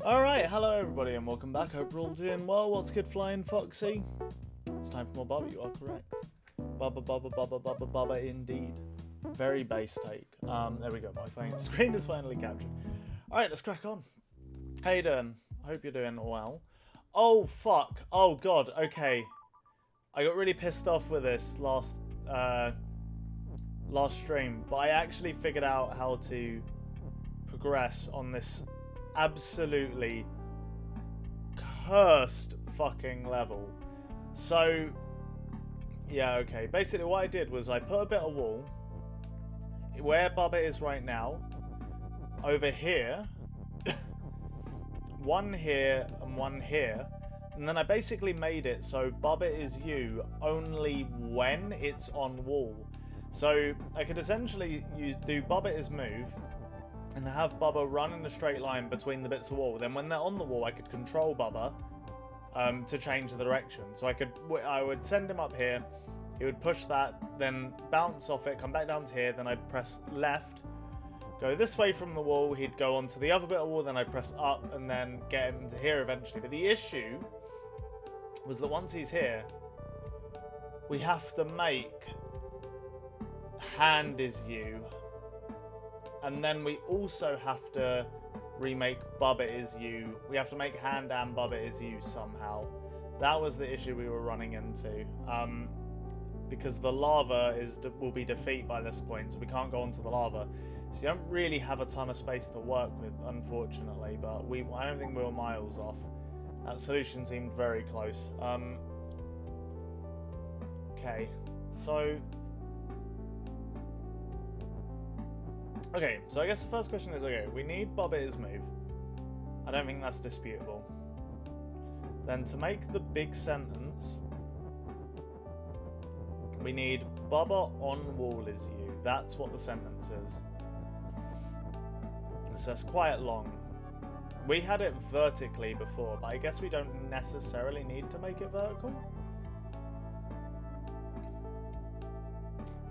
Alright, hello everybody and welcome back. Hope you're all doing well. What's good, Flying Foxy? It's time for more Bubba, you are correct. Bubba, Bubba, Bubba, Bubba, Bubba, indeed. Very base take. There we go, my screen is finally captured. Alright, let's crack on. How you doing? I hope you're doing well. Oh, fuck. Oh, God, okay. I got really pissed off with this last stream, but I actually figured out how to progress on this absolutely cursed fucking level. So, yeah, okay. Basically, what I did was I put a bit of wall where Bubba is right now, over here, one here and one here, and then I basically made it so Bubba is you only when it's on wall. So I could essentially do Bubba is move and have Bubba run in a straight line between the bits of wall. Then when they're on the wall, I could control Bubba to change the direction. So I would send him up here, he would push that, then bounce off it, come back down to here, then I'd press left, go this way from the wall, he'd go onto the other bit of wall, then I'd press up and then get him to here eventually. But the issue was that once he's here, we have to make hand is you. And then we also have to remake Bubba is you. We have to make hand and Bubba is you somehow. That was the issue we were running into. Because the lava will be defeat by this point, so we can't go onto the lava. So you don't really have a ton of space to work with, unfortunately. But I don't think we were miles off. That solution seemed very close. Okay, so... Okay, so I guess the first question is, okay, we need Bubba is move. I don't think that's disputable. Then to make the big sentence, we need Bubba on wall is you. That's what the sentence is. So it's quite long. We had it vertically before, but I guess we don't necessarily need to make it vertical.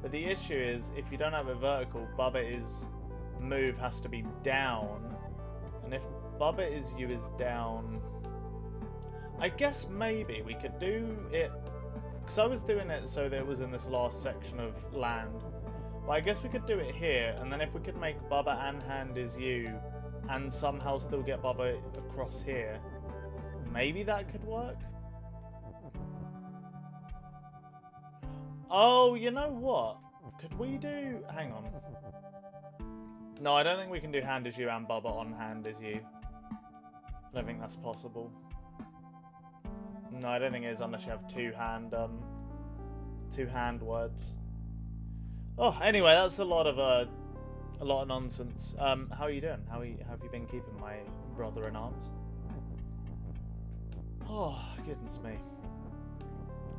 But the issue is, if you don't have it vertical, Bubba is move has to be down. And if Bubba is you is down, I guess maybe we could do it, because I was doing it so that it was in this last section of land. But I guess we could do it here, and then if we could make Bubba and hand is you, and somehow still get Bubba across here, maybe that could work? Oh, you know what? Could we do... Hang on. No, I don't think we can do hand is you and Bubba on hand is you. I don't think that's possible. No, I don't think it is unless you have two hand words. Oh, anyway, that's a lot of nonsense. How are you doing? How have you been keeping, my brother in arms? Oh, goodness me.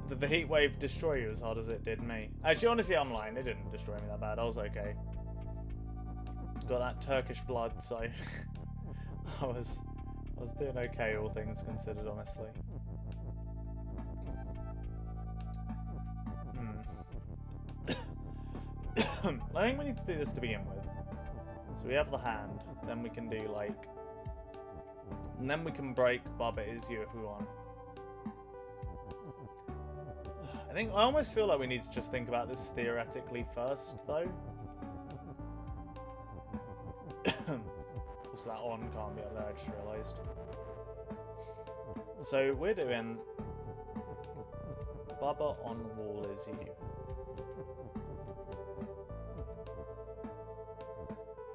Did the heat wave destroy you as hard as it did me? Actually, honestly, I'm lying. It didn't destroy me that bad. I was okay. Got that Turkish blood, so I was doing okay, all things considered, honestly. I think we need to do this to begin with. So we have the hand, then we can do like, and then we can break Bubba is you if we want. I almost feel like we need to just think about this theoretically first, though. Also, that on can't be up there, I just realised. So we're doing Bubba on wall is you.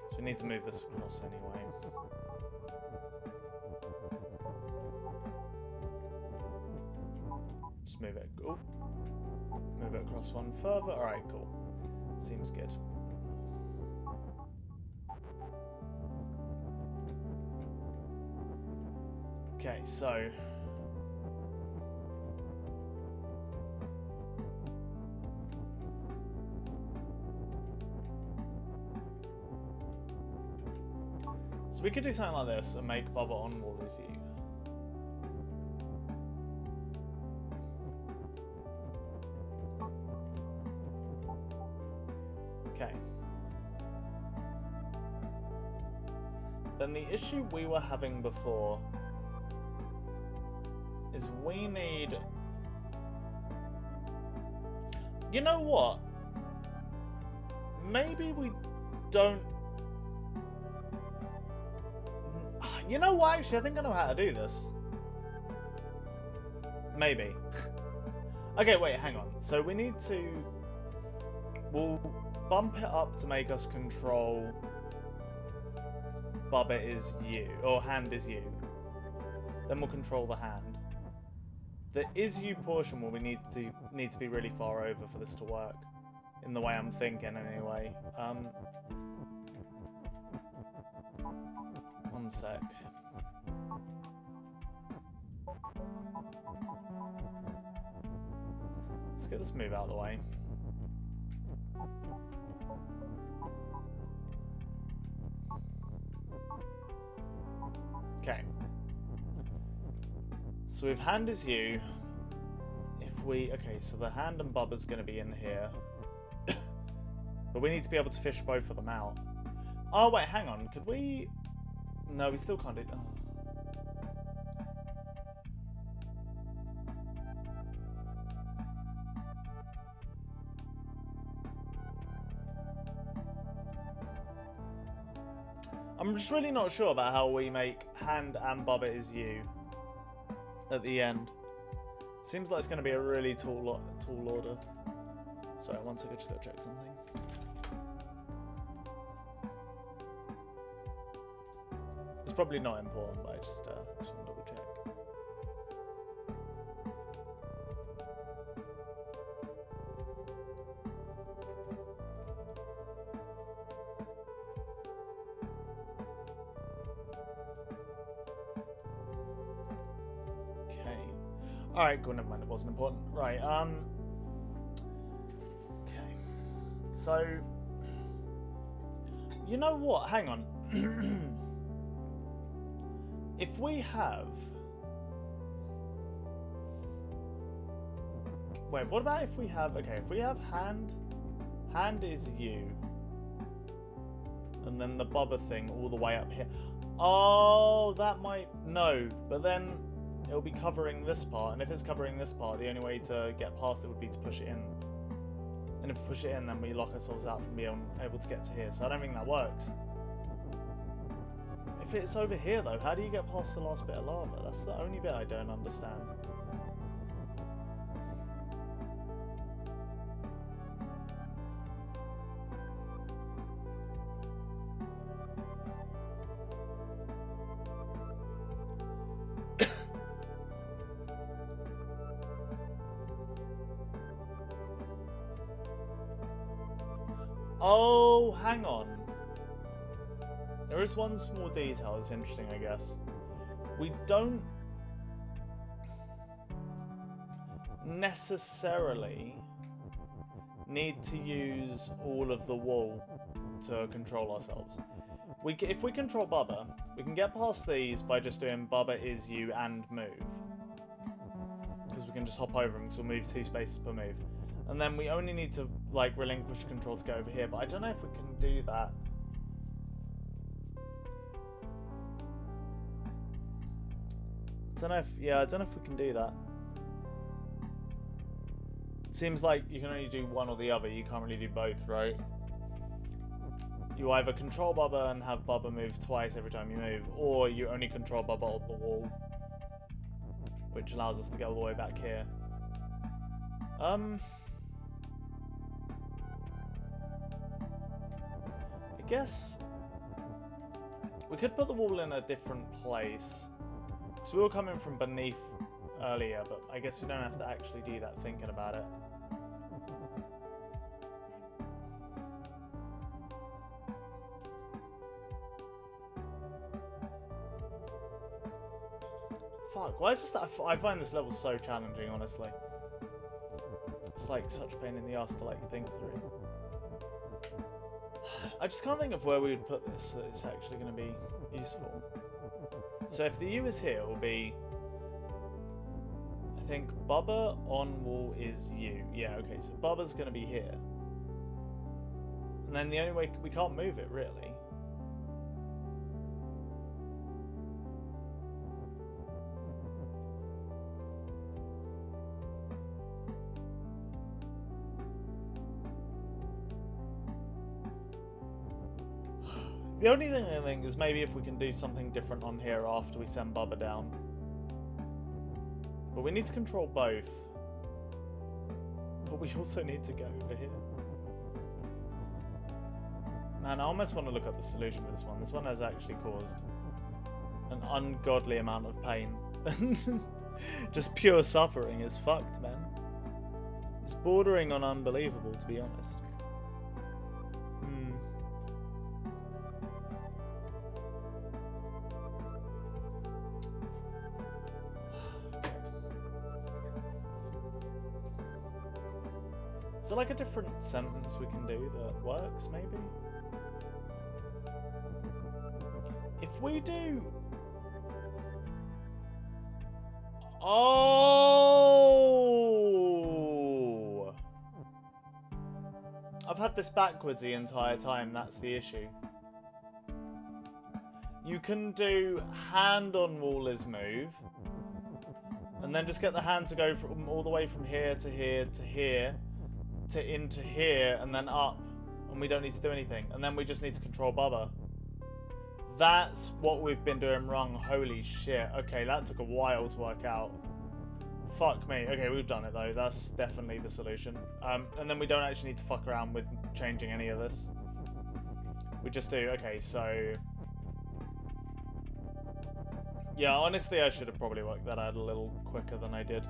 So we need to move this across anyway. Just move it. Oh. Move it across one further. Alright, cool. Seems good. Okay, so... So we could do something like this and make Bubba on wall is you. Okay. then the issue we were having before is we need... You know what? Maybe we don't... You know what? Actually, I think I know how to do this. Maybe. Okay, wait, hang on. So we need to... We'll bump it up to make us control Bubba is you, or hand is you. Then we'll control the hand. The is you portion will we need to be really far over for this to work. In the way I'm thinking, anyway. One sec. Let's get this move out of the way. Okay. So if hand is you, if we... Okay, so the hand and Bubba's going to be in here. But we need to be able to fish both of them out. Oh, wait, hang on. Could we... No, we still can't do... Oh. I'm just really not sure about how we make hand and Bubba is you at the end. Seems like it's going to be a really tall order. Sorry, one second, just go check something. It's probably not important, but I just want to double check. Alright, cool, never mind, it wasn't important. Right, okay. So, you know what? Hang on. If we have... Wait, what about if we have... Okay, if we have hand... Hand is you. And then the Bubba thing all the way up here. Oh, that might... No, but then... It'll be covering this part, and if it's covering this part, the only way to get past it would be to push it in. And if we push it in, then we lock ourselves out from being able to get to here, so I don't think that works. If it's over here, though, how do you get past the last bit of lava? That's the only bit I don't understand. Oh, hang on. There is one small detail that's interesting, I guess. We don't necessarily need to use all of the wall to control ourselves. If we control Bubba, we can get past these by just doing Bubba is you and move. Because we can just hop over them, because we'll move 2 spaces per move. And then we only need to, like, relinquish control to go over here, but I don't know if we can do that. I don't know if we can do that. It seems like you can only do one or the other, you can't really do both, right? You either control Bubba and have Bubba move twice every time you move, or you only control Bubba on the wall, which allows us to get all the way back here. I guess we could put the wall in a different place. So we were coming from beneath earlier, but I guess we don't have to actually do that thinking about it. Fuck, why is this that I find this level so challenging, honestly. It's like such a pain in the ass to like think through. I just can't think of where we would put this that it's actually going to be useful. So if the U is here, it will be... I think Bubba on wall is U. Yeah, okay, so Bubba's going to be here. And then the only way... We can't move it, really. The only thing I think is maybe if we can do something different on here after we send Bubba down. But we need to control both. But we also need to go over here. Man, I almost want to look up the solution for this one. This one has actually caused an ungodly amount of pain. Just pure suffering is fucked, man. It's bordering on unbelievable, to be honest. Is there like a different sentence we can do that works, maybe? If we do... Oh! I've had this backwards the entire time, that's the issue. You can do hand on wall is move. And then just get the hand to go from all the way from here to here to here. To into here and then up, and we don't need to do anything, and then we just need to control Bubba. That's what we've been doing wrong. Holy shit. Okay, that took a while to work out. Fuck me. Okay, we've done it though. That's definitely the solution. And then we don't actually need to fuck around with changing any of this. We just do. Okay, so yeah, honestly I should have probably worked that out a little quicker than I did.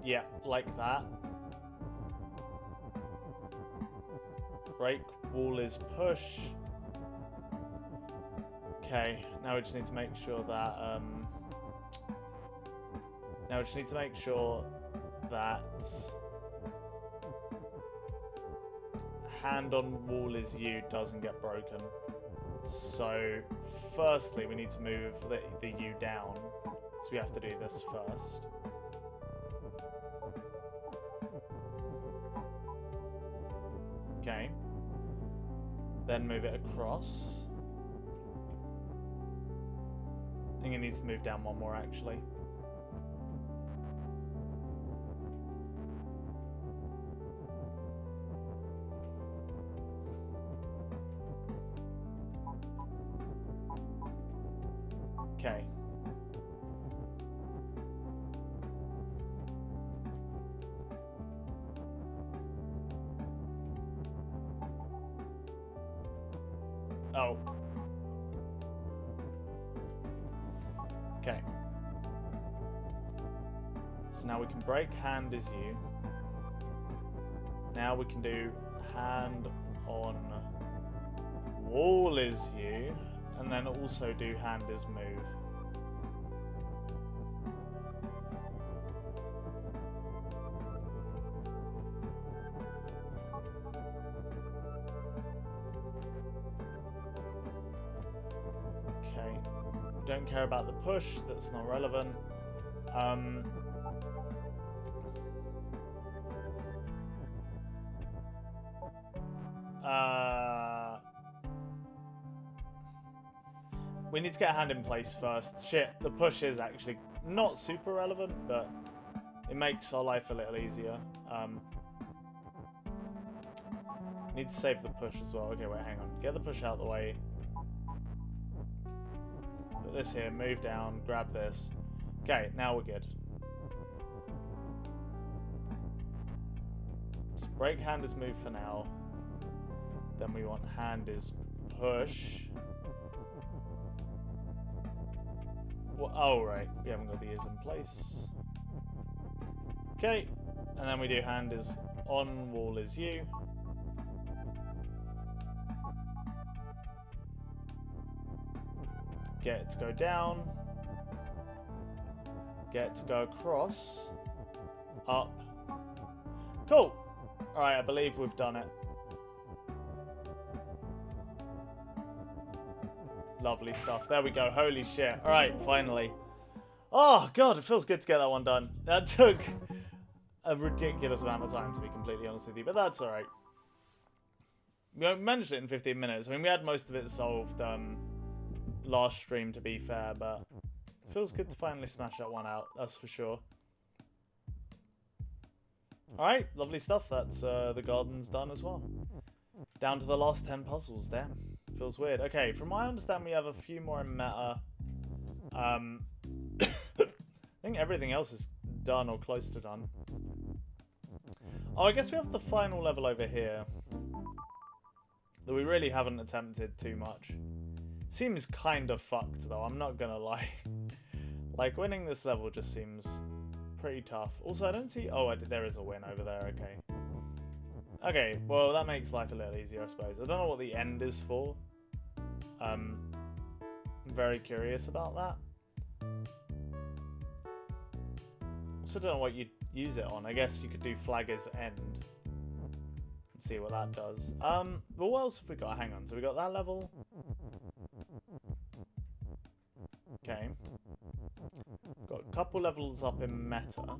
Yeah, like that. Break, wall is push. Okay, now we just need to make sure that hand on wall is you doesn't get broken. So firstly we need to move the U down. So we have to do this first. Okay. Then move it across. I think it needs to move down one more actually. Okay. Oh. Okay. So now we can break hand is you. Now we can do hand on wall is you. And then also do hand is move. Okay. Don't care about the push, that's not relevant. We need to get a hand in place first. Shit, the push is actually not super relevant, but it makes our life a little easier. Need to save the push as well. Okay, wait, hang on. Get the push out of the way. Put this here, move down, grab this. Okay, now we're good. So break hand is move for now. Then we want hand is push. Well, oh, right. We haven't got the is in place. Okay. And then we do hand is on, wall is you. Get it to go down. Get it to go across. Up. Cool. Alright, I believe we've done it. Lovely stuff. There we go. Holy shit. Alright, finally. Oh, God, it feels good to get that one done. That took a ridiculous amount of time, to be completely honest with you, but that's alright. We managed it in 15 minutes. I mean, we had most of it solved last stream, to be fair, but it feels good to finally smash that one out. That's for sure. Alright, lovely stuff. That's the garden's done as well. Down to the last 10 puzzles. Damn. Feels weird. Okay, from what I understand, we have a few more in meta. I think everything else is done or close to done. Oh, I guess we have the final level over here that we really haven't attempted too much. Seems kind of fucked, though. I'm not gonna lie. Like, winning this level just seems pretty tough. Also, I don't see... Oh, there is a win over there. Okay. Okay, well, that makes life a little easier, I suppose. I don't know what the end is for. I'm very curious about that. Also, don't know what you'd use it on. I guess you could do flag as end and see what that does. But what else have we got? Hang on. So we got that level. Okay. Got a couple levels up in meta.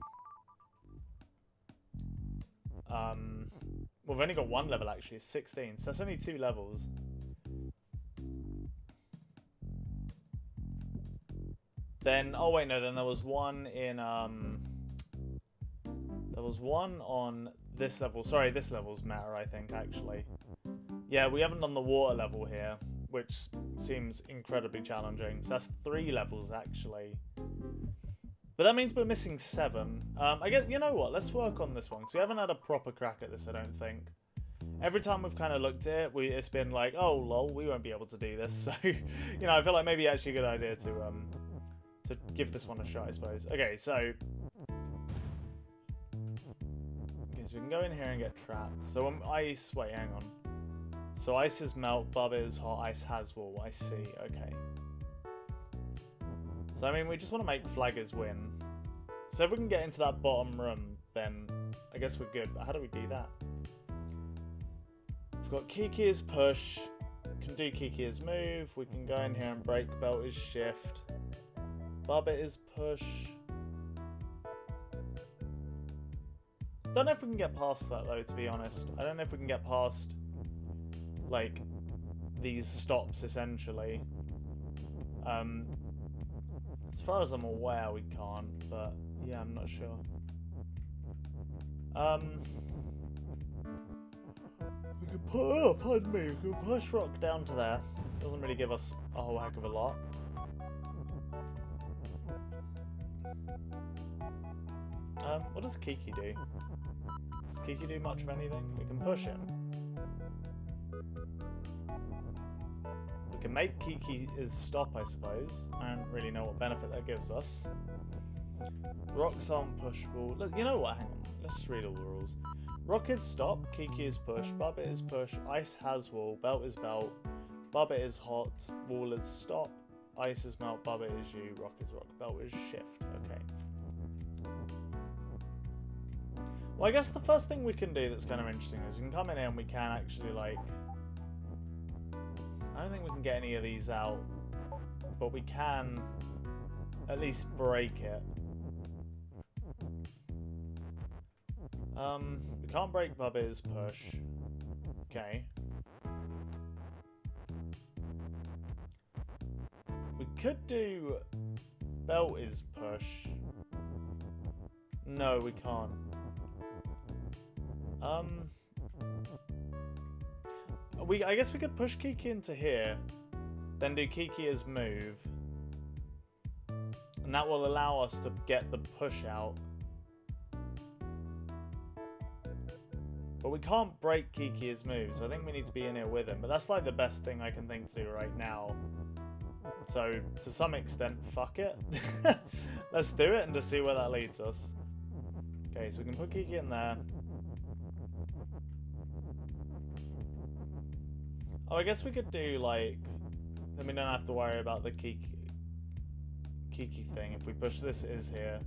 We've only got one level actually, it's 16, so that's only 2 levels. Then, oh wait, no, then there was one in, there was one on this level. Sorry, this level's meta, I think, actually. Yeah, we haven't done the water level here, which seems incredibly challenging. So that's 3 levels, actually. But that means we're missing 7. I guess, you know what, let's work on this one, because we haven't had a proper crack at this, I don't think. Every time we've kind of looked at it, it's been like, oh, lol, we won't be able to do this. So, you know, I feel like maybe actually a good idea to give this one a shot, I suppose. Okay, so we can go in here and get trapped. So ice, wait, hang on. So ice is melt, bubba is hot, ice has wall, I see, okay. So, I mean, we just want to make flaggers win. So if we can get into that bottom room, then I guess we're good. But how do we do that? We've got Kiki as push. Can do Kiki as move. We can go in here and break belt is shift. Bubba is push. Don't know if we can get past that, though, to be honest. I don't know if we can get past, like, these stops, essentially. As far as I'm aware, we can't, but yeah, I'm not sure. We could put, oh, pardon me, we could push rock down to there. Doesn't really give us a whole heck of a lot. What does Kiki do? Does Kiki do much of anything? We can push him. We can make Kiki is stop, I suppose. I don't really know what benefit that gives us. Rocks aren't pushable. Look, you know what? Hang on. Let's just read all the rules. Rock is stop. Kiki is push. Bubba is push. Ice has wall. Belt is belt. Bubba is hot. Wall is stop. Ice is melt. Bubba is you. Rock is rock. Belt is shift. Okay. Well, I guess the first thing we can do that's kind of interesting is we can come in here and we can actually, like... I don't think we can get any of these out, but we can at least break it. We can't break Bubba's push. Okay. We could do belt is push. No, we can't. I guess we could push Kiki into here, then do Kiki as move, and that will allow us to get the push out. But we can't break Kiki as move, so I think we need to be in here with him. But that's like the best thing I can think to do right now. So to some extent, fuck it. Let's do it and just see where that leads us. Okay, so we can put Kiki in there. Oh, I guess we could do, like... Then we don't have to worry about the Kiki thing. If we push this is here.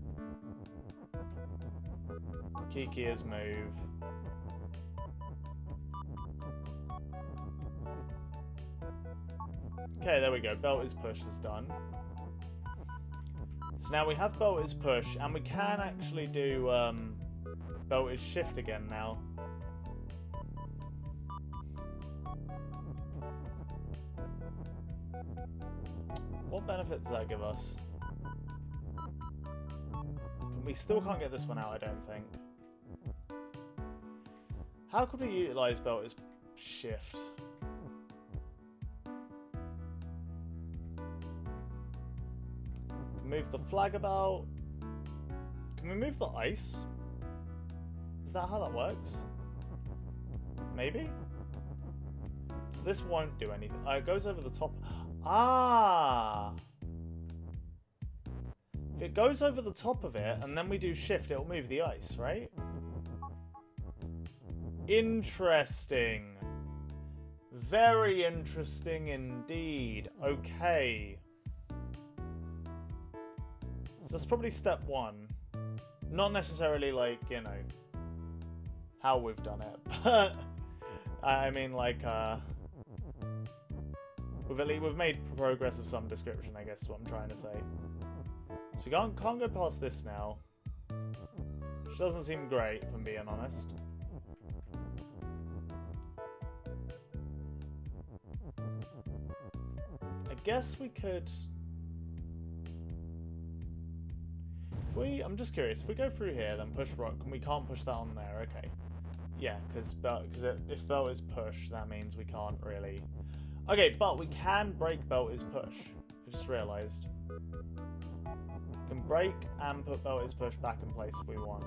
Kiki is move. Okay, there we go. Belt is push is done. So now we have belt is push, and we can actually do belt is shift again now. What benefit does that give us? We still can't get this one out, I don't think. How could we utilize belt as shift? Move the flag about. Can we move the ice? Is that how that works? Maybe? So this won't do anything. Oh, it goes over the top. Ah! If it goes over the top of it and then we do shift, it'll move the ice, right? Interesting. Very interesting indeed. Okay. So that's probably step one. Not necessarily like, you know, how we've done it, but I mean like we've made progress of some description, I guess is what I'm trying to say. So we can't go past this now. Which doesn't seem great, if I'm being honest. I guess we could... I'm just curious, if we go through here, then push rock, and we can't push that on there, okay. Yeah, because if belt is push, that means we can't really... Okay, but we can break belt is push. I just realised. We can break and put belt is push back in place if we want.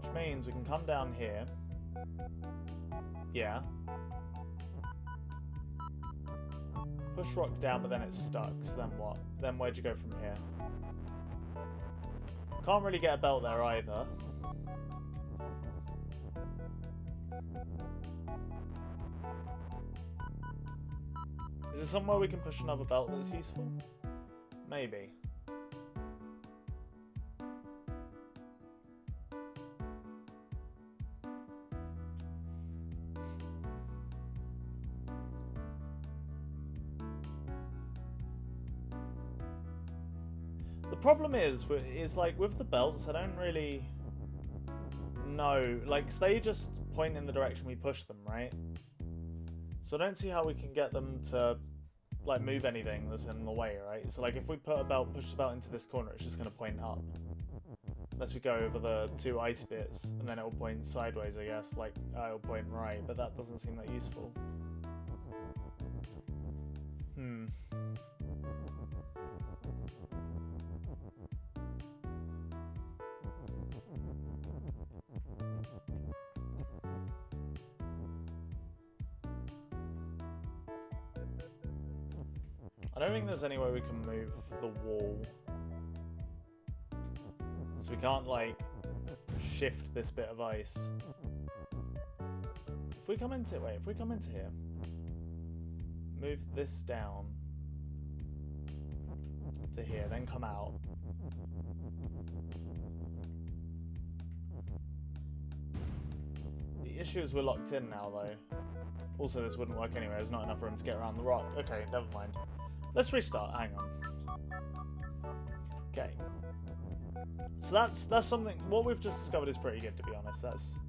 Which means we can come down here. Yeah. Push rock down, but then it's stuck, so then what? Then where'd you go from here? Can't really get a belt there either. Is there somewhere we can push another belt that's useful? Maybe. The problem is like with the belts, I don't really know. Like, they just point in the direction we push them, right? So I don't see how we can get them to like move anything that's in the way, right? So like if we put a belt, push the belt into this corner, it's just going to point up. Unless we go over the two ice bits, and then it'll point sideways, I guess. Like, it'll point right, but that doesn't seem that useful. I don't think there's any way we can move the wall. So we can't, like, shift this bit of ice. If we come into here, move this down to here, then come out. The issue is we're locked in now, though. Also, this wouldn't work anyway. There's not enough room to get around the rock. Okay, never mind. Let's restart. Hang on. Okay. So that's something. What we've just discovered is pretty good, to be honest. That's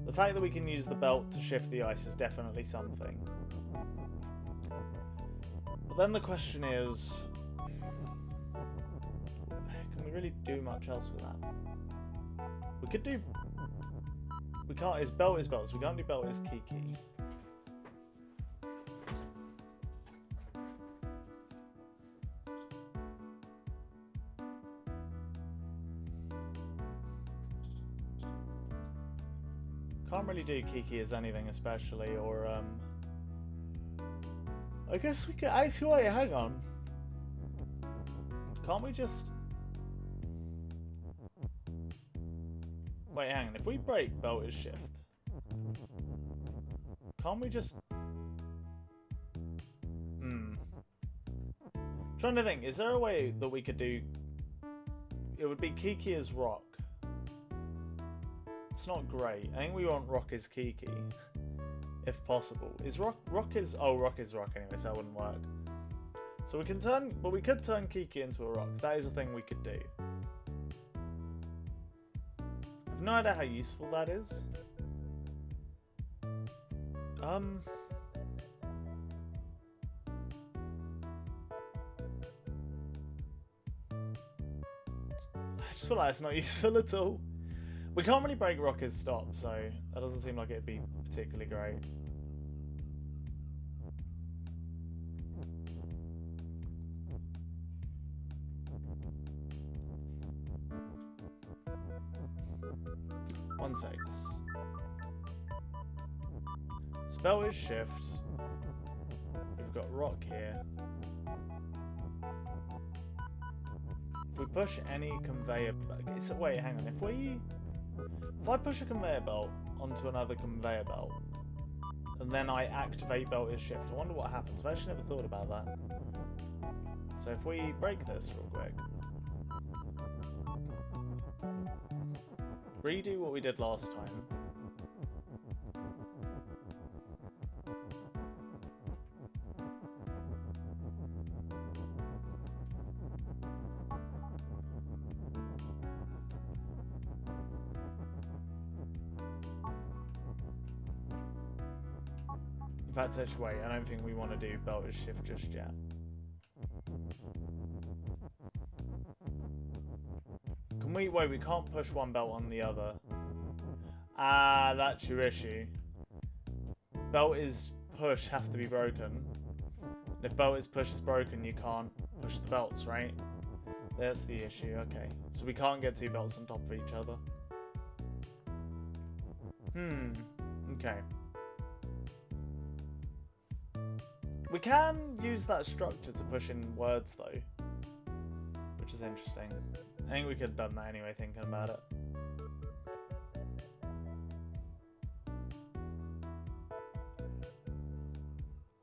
the fact that we can use the belt to shift the ice is definitely something. But then the question is, can we really do much else with that? We could do. We can't. It's belt is belt, so we can't do belt is Kiki. Can't really do Kiki as anything especially, or I guess we could actually wait, hang on. Can't we just wait, hang on, if we break belt is shift, can't we just trying to think, is there a way that we could do it would be Kiki as rock? It's not great. I think we want rock as Kiki, if possible. Is rock is rock anyway, so that wouldn't work. So we can turn, but we could turn Kiki into a rock. That is a thing we could do. I have no idea how useful that is. I just feel like it's not useful at all. We can't really break rock as stop, so that doesn't seem like it'd be particularly great. One sec. Spell is shift. We've got rock here. If we push any conveyor belt... So wait, hang on. If I push a conveyor belt onto another conveyor belt, and then I activate belt is shift, I wonder what happens. I've actually never thought about that. So if we break this real quick. Redo what we did last time. In fact, actually, wait, I don't think we want to do belt is shift just yet. Can we? Wait, we can't push one belt on the other. Ah, that's your issue. Belt is push has to be broken. If belt is push is broken, you can't push the belts, right? That's the issue, okay. So we can't get two belts on top of each other. Okay. We can use that structure to push in words, though. Which is interesting. I think we could have done that anyway, thinking about it.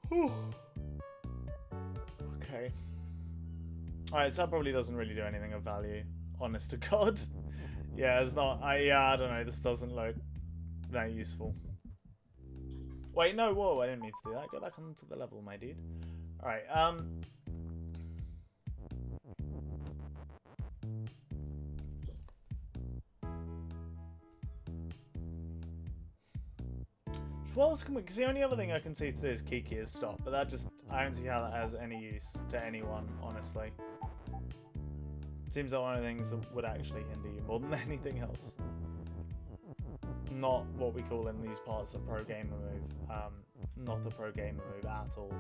Whew. Okay. Alright, so that probably doesn't really do anything of value. Honest to God. Yeah, it's not... I don't know, this doesn't look that useful. Wait, no, whoa, I didn't mean to do that. Go back onto the level, my dude. Alright, what else can we... Because the only other thing I can see to do is Kiki is stop, but that just... I don't see how that has any use to anyone, honestly. Seems like one of the things that would actually hinder you more than anything else. Not what we call in these parts a pro gamer move. Not a pro gamer move at all.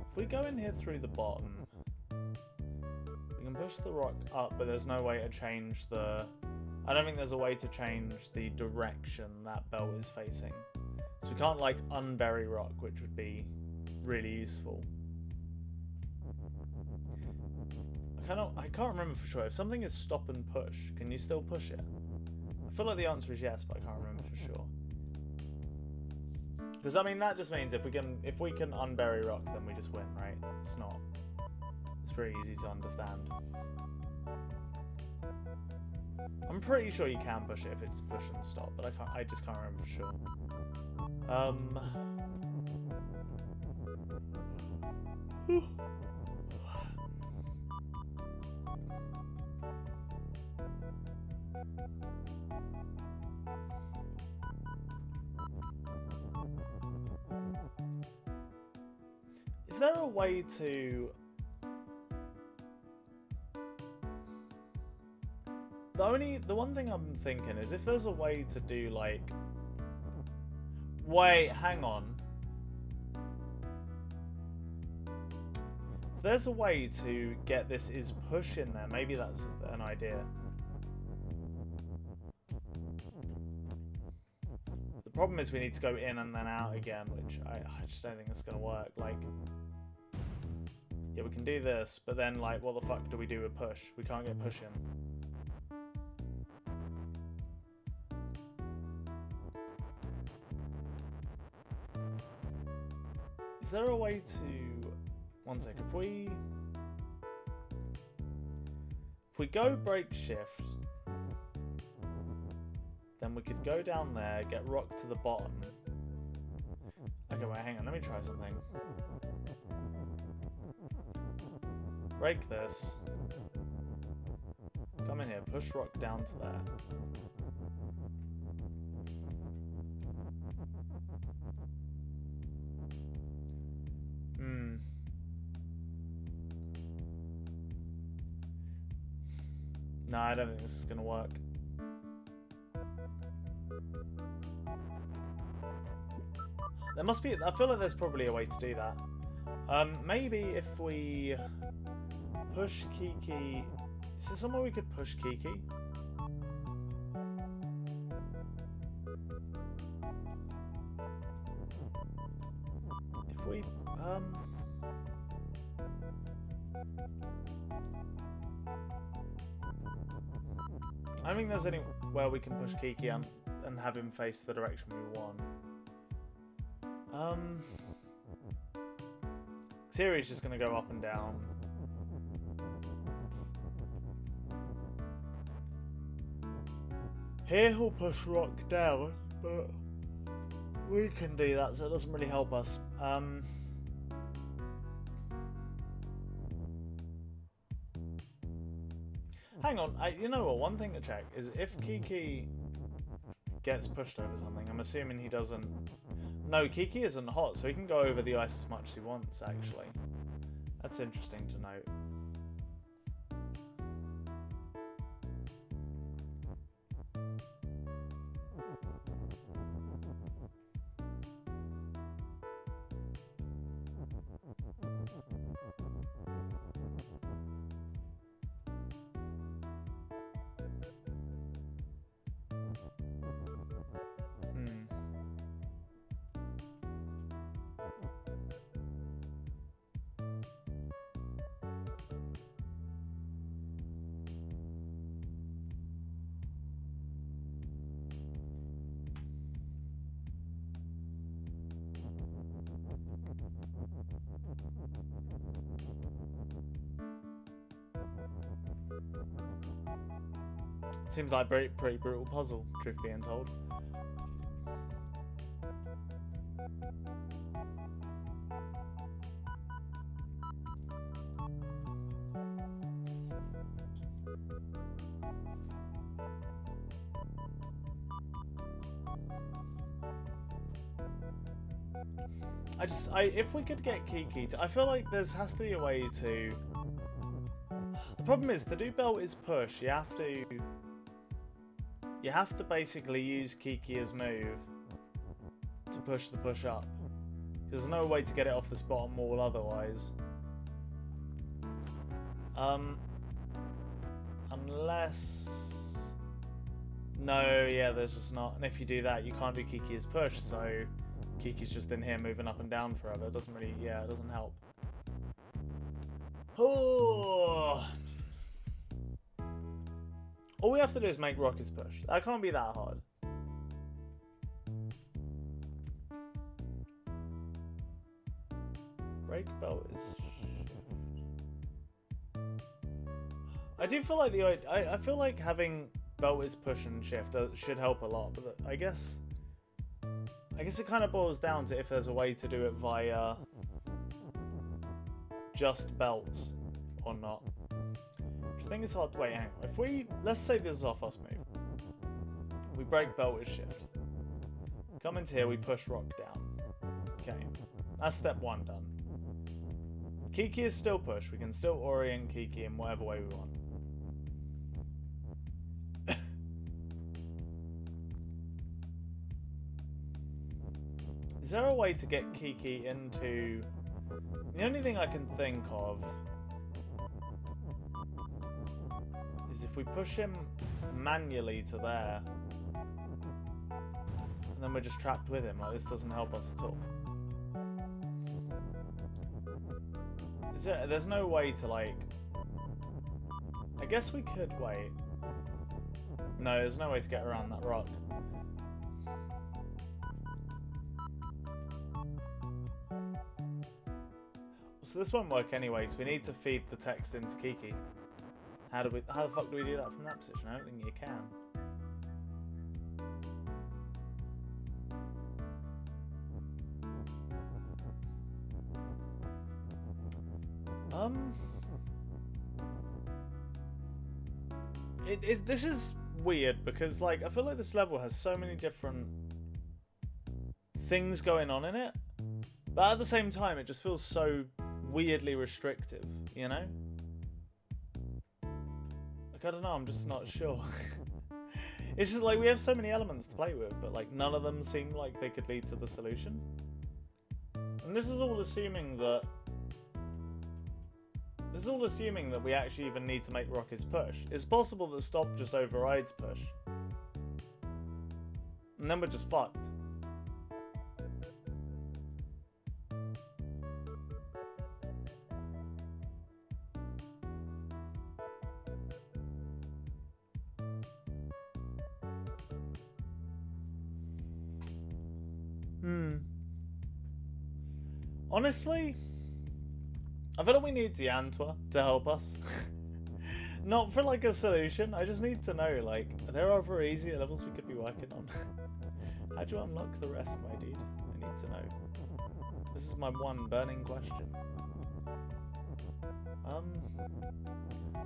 If we go in here through the bottom, we can push the rock up, but there's no way to change the... I don't think there's a way to change the direction that belt is facing. So we can't, like, unbury rock, which would be really useful. I can't remember for sure. If something is stop and push, can you still push it? I feel like the answer is yes, but I can't remember for sure. Because I mean that just means if we can unbury rock, then we just win, right? It's not. It's pretty easy to understand. I'm pretty sure you can push it if it's push and stop, but I just can't remember for sure. Is there a way to... The one thing I'm thinking is if there's a way to do like... Wait, hang on. If there's a way to get this is push in there, maybe that's an idea. The problem is we need to go in and then out again, which I just don't think it's going to work. Like, yeah, we can do this, but then like, what the fuck do we do with push? We can't get push in. Is there a way to... One sec, if we go break shift, then we could go down there, get rock to the bottom. Okay, wait, hang on, let me try something. Break this. Come in here, push rock down to there. No, I don't think this is going to work. There must be... I feel like there's probably a way to do that. Maybe if we push Kiki... Is there somewhere we could push Kiki? If we... I don't think there's anywhere we can push Kiki and have him face the direction we want. Siri's just gonna go up and down. Here he'll push Rock down, but we can do that, so it doesn't really help us. Hang on, you know what, one thing to check is if Kiki gets pushed over something, I'm assuming he doesn't... No, Kiki isn't hot, so he can go over the ice as much as he wants, actually. That's interesting to note. Seems like a pretty brutal puzzle, truth being told. If we could get Kiki to... I feel like there has to be a way to... The problem is, to do belt is push, you have to basically use Kiki as move to push the push up. There's no way to get it off this bottom wall otherwise. Unless... No, yeah, there's just not. And if you do that, you can't do Kiki as push, so Kiki's just in here moving up and down forever. It doesn't really... Yeah, it doesn't help. Oh... All we have to do is make Rocket's push. That can't be that hard. Break belt is... I do feel like I feel like having belt is push and shift should help a lot, but I guess it kind of boils down to if there's a way to do it via just belts or not. I think it's hard. Wait, hang on. If we... Let's say this is our first move. We break belt with shift. Come into here, we push Rock down. Okay. That's step one done. Kiki is still push. We can still orient Kiki in whatever way we want. Is there a way to get Kiki into... The only thing I can think of is if we push him manually to there, and then we're just trapped with him. Like, this doesn't help us at all. There's no way to, like... I guess we could wait. No, there's no way to get around that rock. So this won't work anyway, so we need to feed the text into Kiki. How the fuck do we do that from that position? I don't think you can. This is weird because, like, I feel like this level has so many different things going on in it, but at the same time it just feels so weirdly restrictive, you know? Like, I don't know, I'm just not sure. It's just like we have so many elements to play with, but like none of them seem like they could lead to the solution. And this is all assuming that we actually even need to make Rocket's push. It's possible that stop just overrides push. And then we're just fucked. Honestly, I feel like we need Diantwa to help us. Not for like a solution, I just need to know, like, are there other easier levels we could be working on? How do you unlock the rest, my dude? I need to know. This is my one burning question.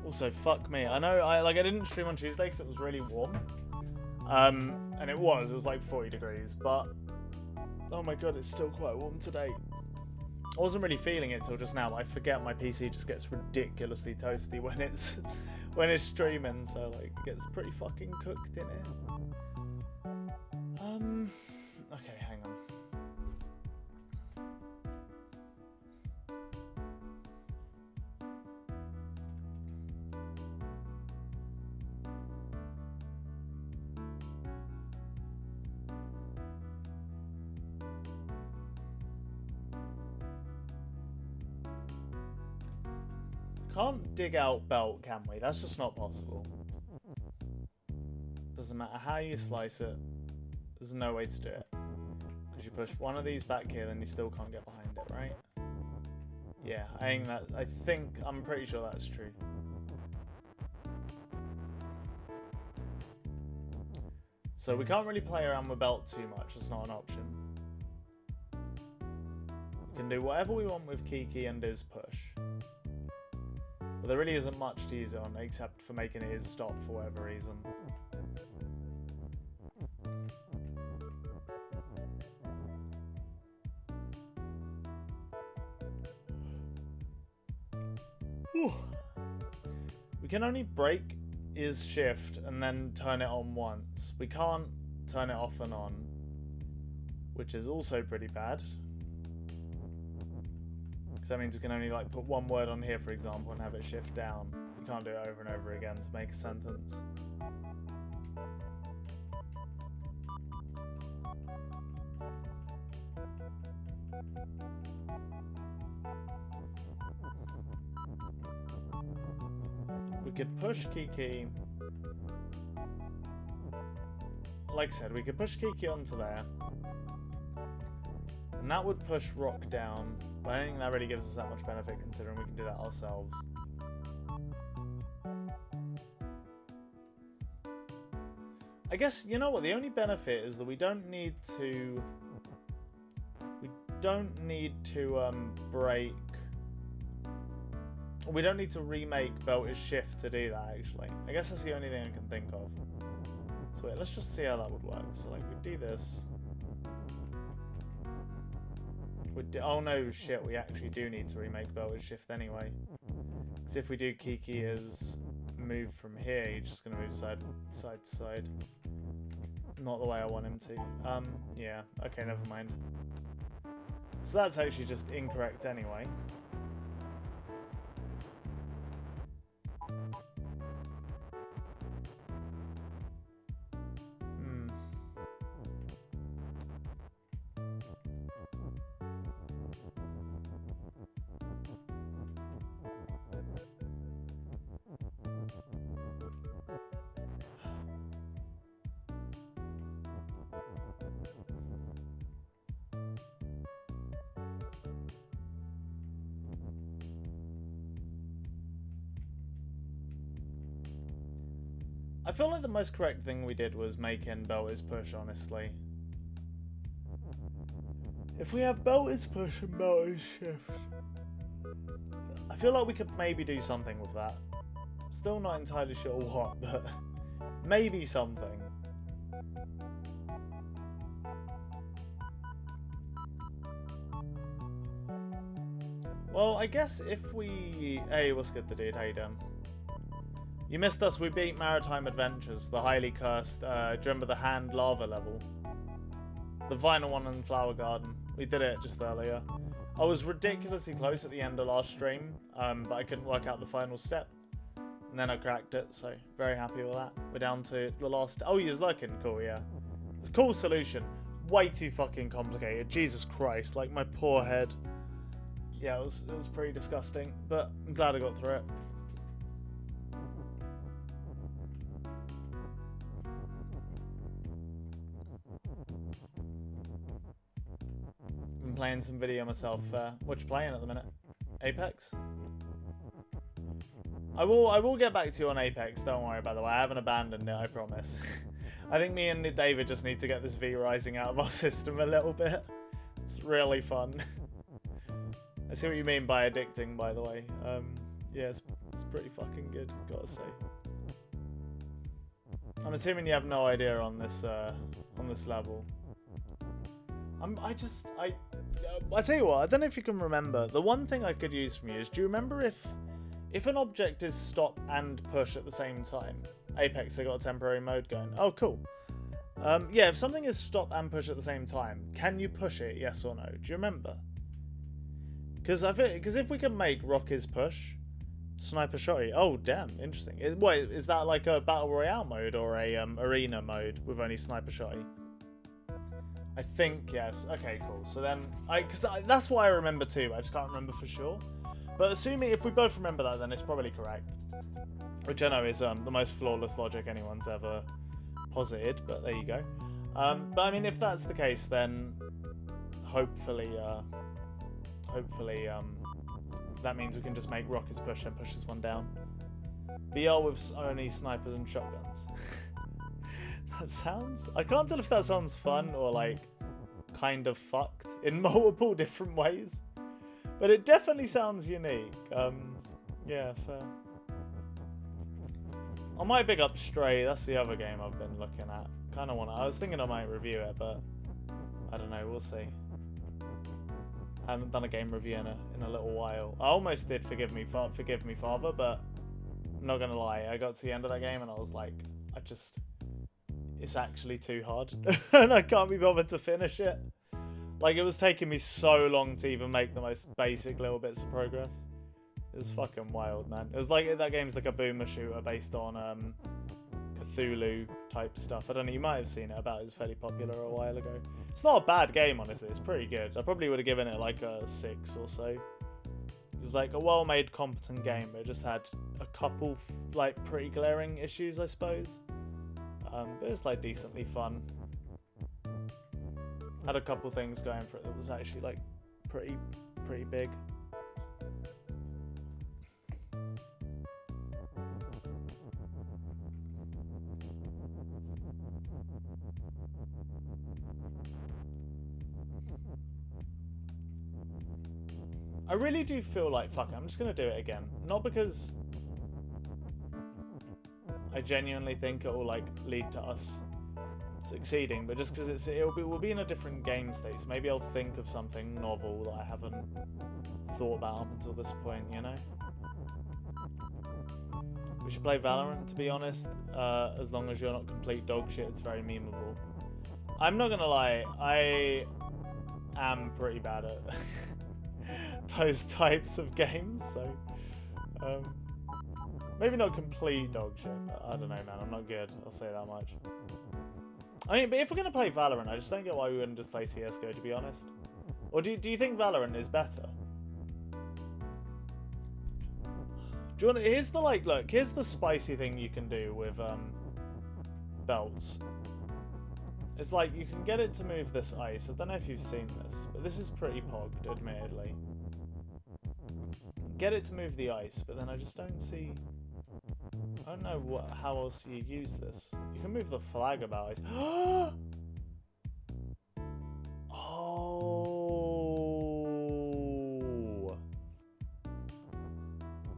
Also, fuck me. I know I didn't stream on Tuesday because it was really warm. And it was like 40 degrees, but oh my god, it's still quite warm today. I wasn't really feeling it till just now, but I forget my PC just gets ridiculously toasty when it's streaming, so like it gets pretty fucking cooked in it. Okay, hang on. Can't dig out belt, can we? That's just not possible. Doesn't matter how you slice it, there's no way to do it. Because you push one of these back here, then you still can't get behind it, right? Yeah, I'm pretty sure that's true. So we can't really play around with belt too much, it's not an option. We can do whatever we want with Kiki and his push. But there really isn't much to use it on, except for making his stop for whatever reason. Whew. We can only break his shift and then turn it on once. We can't turn it off and on, which is also pretty bad. Because that means we can only like put one word on here, for example, and have it shift down. We can't do it over and over again to make a sentence. We could push Kiki. Like I said, we could push Kiki onto there. And that would push Rock down. But I don't think that really gives us that much benefit considering we can do that ourselves. I guess, you know what, the only benefit is that we don't need to break. We don't need to remake Belter's shift to do that, actually. I guess that's the only thing I can think of. So wait, let's just see how that would work. So like, we do this. Oh no, shit, we actually do need to remake Belter's shift anyway. Because if we do Kiki as move from here, he's just going to move side to side. Not the way I want him to. Yeah, okay, never mind. So that's actually just incorrect anyway. I feel like the most correct thing we did was making Belter's push, honestly. If we have Belter's push and Belter's shift, I feel like we could maybe do something with that. Still not entirely sure what, but maybe something. Well, I guess if we... Hey, what's good, the dude? How you doing? You missed us. We beat Maritime Adventures, the highly cursed. Do you remember the hand lava level? The vinyl one in Flower Garden. We did it just earlier. I was ridiculously close at the end of last stream, but I couldn't work out the final step. And then I cracked it, so very happy with that. We're down to the last... Oh, you was lurking. Cool, yeah. It's a cool solution. Way too fucking complicated. Jesus Christ, like my poor head. Yeah, it was pretty disgusting, but I'm glad I got through it. I'm playing some video myself. What you playing at the minute? Apex? I will get back to you on Apex, don't worry, by the way. I haven't abandoned it, I promise. I think me and David just need to get this V-Rising out of our system a little bit. It's really fun. I see what you mean by addicting, by the way. Yeah, it's pretty fucking good, gotta say. I'm assuming you have no idea on this level. I tell you what, I don't know if you can remember. The one thing I could use from you is, do you remember if an object is stop and push at the same time? Apex, they got a temporary mode going. Oh, cool. Yeah, if something is stop and push at the same time, can you push it, yes or no? Do you remember? Because if we can make rock is push, sniper shotty. Oh, damn, interesting. Wait, is that like a battle royale mode or a arena mode with only sniper shotty? I think yes. Okay, cool. So then, that's what I remember too. I just can't remember for sure. But assuming if we both remember that, then it's probably correct. Which I know is the most flawless logic anyone's ever posited. But there you go. But I mean, if that's the case, then hopefully that means we can just make rockets push and pushes one down. BR with only snipers and shotguns. That sounds... I can't tell if that sounds fun or like kind of fucked in multiple different ways. But it definitely sounds unique. Yeah, fair. I might pick up Stray. That's the other game I've been looking at. Kind of want to... I was thinking I might review it, but I don't know. We'll see. I haven't done a game review in a little while. I almost did Forgive Me Father, but I'm not going to lie. I got to the end of that game and I was like, it's actually too hard. And I can't be bothered to finish it. Like, it was taking me so long to even make the most basic little bits of progress. It was fucking wild, man. It was like, that game's like a boomer shooter based on Cthulhu type stuff. I don't know, you might have seen it about. It was fairly popular a while ago. It's not a bad game, honestly. It's pretty good. I probably would have given it like a 6 or so. It was like a well-made, competent game, but it just had a couple like pretty glaring issues, I suppose. But it was like decently fun. Had a couple things going for it that was actually like pretty big. I really do feel like, fuck it, I'm just going to do it again. Not because I genuinely think it will like lead to us succeeding, but just because we'll be in a different game state, so maybe I'll think of something novel that I haven't thought about up until this point, you know? We should play Valorant, to be honest, as long as you're not complete dog shit. It's very memeable. I'm not gonna lie, I am pretty bad at those types of games, so maybe not complete dog shit, but I don't know, man. I'm not good, I'll say that much. I mean, but if we're going to play Valorant, I just don't get why we wouldn't just play CSGO, to be honest. Or do you think Valorant is better? Do you want to, here's the, like, look, here's the spicy thing you can do with belts. It's like, you can get it to move this ice. I don't know if you've seen this, but this is pretty pogged, admittedly. Get it to move the ice, but then I just don't see... I don't know how else you use this. You can move the flag about ice. Oh!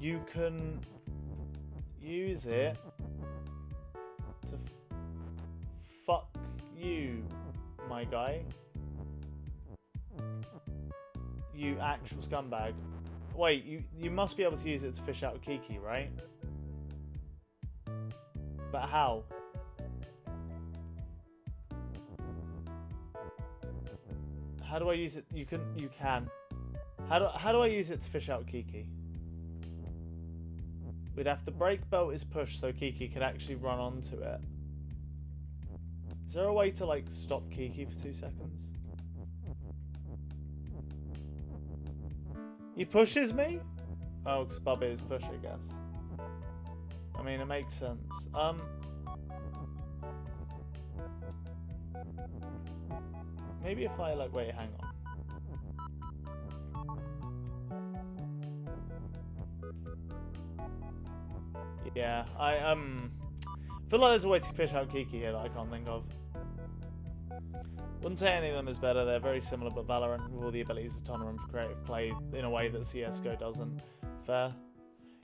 You can use it to fuck you, my guy. You actual scumbag. Wait, you must be able to use it to fish out Kiki, right? But how? How do I use it? You can. How do I use it to fish out Kiki? We'd have to break belt is push so Kiki can actually run onto it. Is there a way to like stop Kiki for 2 seconds? He pushes me? Oh, because Bubba is push, I guess. I mean, it makes sense. Maybe if I like, wait, hang on. Yeah, I feel like there's a way to fish out Kiki here that I can't think of. Wouldn't say any of them is better. They're very similar, but Valorant with all the abilities has a ton of room for creative play in a way that CS:GO doesn't. Fair.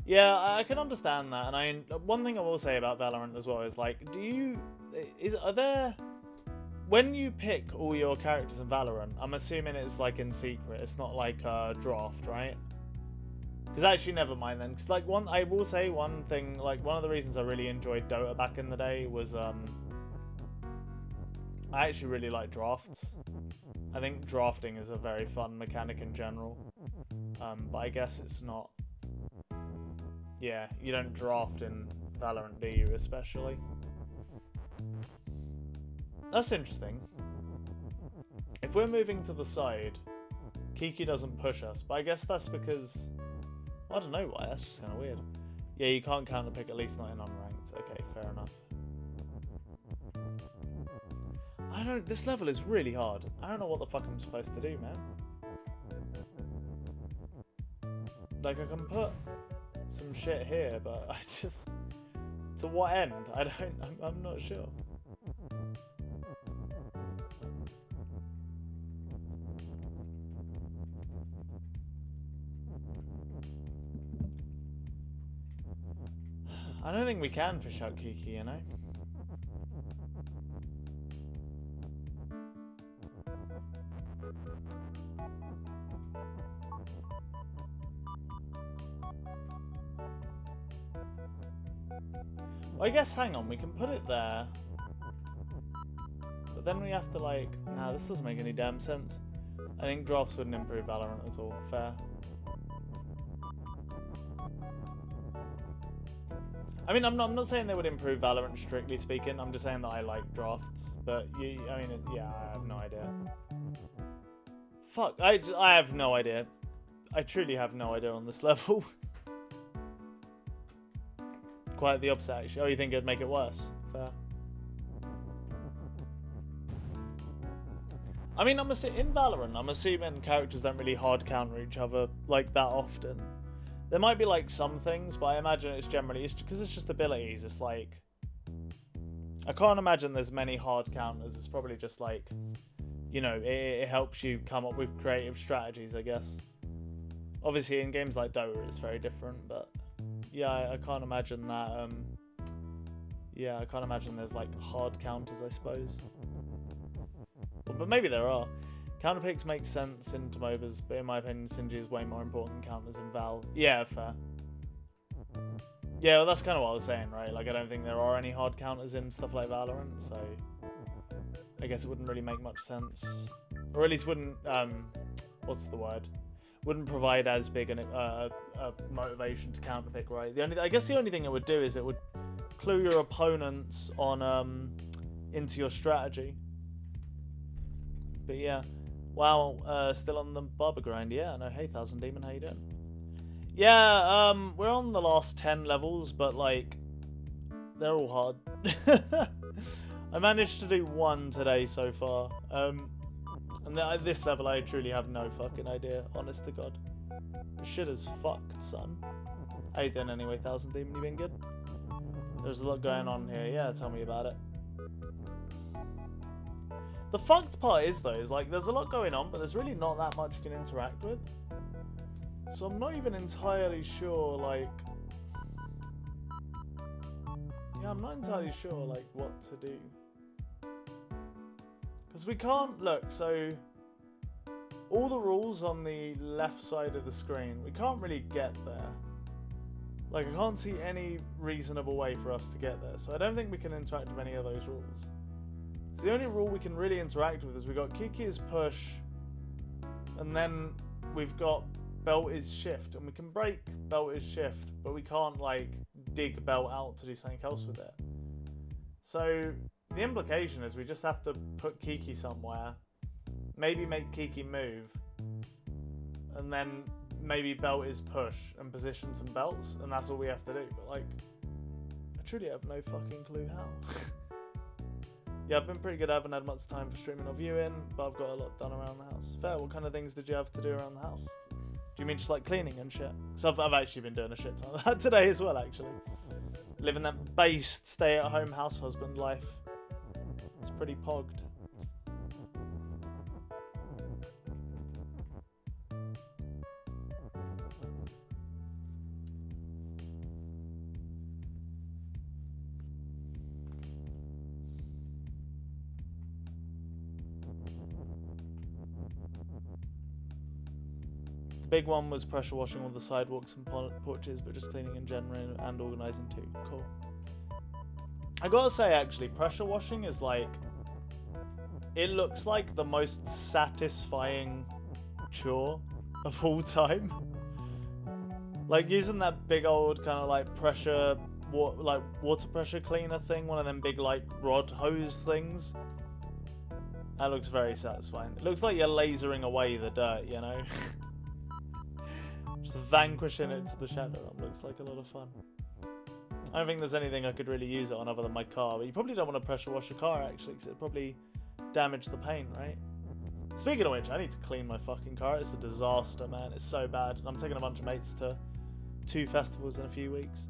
Yeah, I can understand that. And one thing I will say about Valorant as well is like, are there, when you pick all your characters in Valorant, I'm assuming it's like in secret. It's not like a draft, right? Because actually, never mind then. Because like I will say one thing. Like one of the reasons I really enjoyed Dota back in the day was I actually really like drafts. I think drafting is a very fun mechanic in general. But I guess it's not. Yeah, you don't draft in Valorant, do you? Especially. That's interesting. If we're moving to the side, Kiki doesn't push us. But I guess that's because, I don't know why. That's just kind of weird. Yeah, you can't counter pick, at least not in unranked. Okay, fair enough. This level is really hard. I don't know what the fuck I'm supposed to do, man. Like, I can put some shit here, but I just... To what end? I'm not sure. I don't think we can fish out Kiki, you know? Well, I guess, hang on, we can put it there. But then we have to like... Nah, this doesn't make any damn sense. I think drafts wouldn't improve Valorant at all. Fair. I mean, I'm not saying they would improve Valorant, strictly speaking. I'm just saying that I like drafts. But, yeah, I have no idea. Fuck, I have no idea. I truly have no idea on this level. Quite the opposite, actually. Oh, you think it'd make it worse? Fair. I mean, in Valorant, I'm assuming characters don't really hard counter each other like that often. There might be like some things, but I imagine it's generally because it's just abilities. It's like, I can't imagine there's many hard counters. It's probably just like, you know, it helps you come up with creative strategies, I guess. Obviously, in games like Dota, it's very different, but yeah, I can't imagine that. Yeah, I can't imagine there's like hard counters, I suppose. But maybe there are. Counter picks make sense into MOBAs, but in my opinion, Sinji is way more important than counters in Val. Yeah, fair. Yeah, well, that's kind of what I was saying, right? Like, I don't think there are any hard counters in stuff like Valorant, so I guess it wouldn't really make much sense. Or at least wouldn't, what's the word? Wouldn't provide as big a motivation to counter pick, right? I guess the only thing it would do is it would clue your opponents on into your strategy. But yeah. Wow, still on the barber grind. Yeah, no, hey, Thousand Demon, how you doing? Yeah, we're on the last 10 levels, but like, they're all hard. I managed to do 1 today so far. And at this level, I truly have no fucking idea, honest to God. Shit is fucked, son. How you doing anyway, Thousand Demon? You been good? There's a lot going on here. Yeah, tell me about it. The fucked part is, though, is like, there's a lot going on, but there's really not that much you can interact with. So I'm not even entirely sure, like... Yeah, I'm not entirely sure, like, what to do. Because we can't... Look, so... All the rules on the left side of the screen, we can't really get there. Like, I can't see any reasonable way for us to get there, so I don't think we can interact with any of those rules. So the only rule we can really interact with is we've got Kiki is push, and then we've got belt is shift, and we can break belt is shift, but we can't, like, dig belt out to do something else with it. So the implication is we just have to put Kiki somewhere, maybe make Kiki move, and then maybe belt is push and position some belts, and that's all we have to do. But, like, I truly have no fucking clue how. Yeah, I've been pretty good. I haven't had much time for streaming or viewing, but I've got a lot done around the house. Fair, what kind of things did you have to do around the house? Do you mean just like cleaning and shit? Because I've actually been doing a shit ton of that today as well, actually. Living that based stay-at-home house husband life. It's pretty pogged. The big one was pressure washing all the sidewalks and porches, but just cleaning in general and organising too. Cool. I gotta say, actually, pressure washing is like... It looks like the most satisfying chore of all time. Like, using that big old kind of like pressure... like water pressure cleaner thing, one of them big like rod hose things. That looks very satisfying. It looks like you're lasering away the dirt, you know? Just vanquishing it to the shadow realm looks like a lot of fun. I don't think there's anything I could really use it on other than my car, but you probably don't want to pressure wash your car actually, because it'd probably damage the paint, right? Speaking of which, I need to clean my fucking car. It's a disaster, man. It's so bad. I'm taking a bunch of mates to 2 festivals in a few weeks.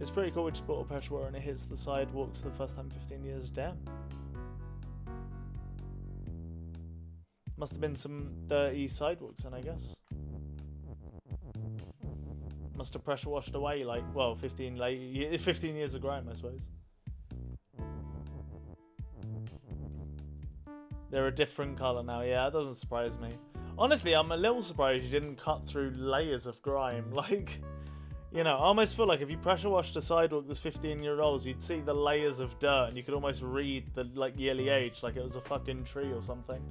It's pretty cool. We just bought a pressure water and it hits the sidewalks for the first time in 15 years. Damn. Must have been some dirty sidewalks then, I guess. Must have pressure washed away, like, well, 15 years of grime, I suppose. They're a different colour now, yeah, that doesn't surprise me. Honestly, I'm a little surprised you didn't cut through layers of grime. Like, you know, I almost feel like if you pressure washed a sidewalk that's 15-year-olds, you'd see the layers of dirt and you could almost read the, like, yearly age, like it was a fucking tree or something.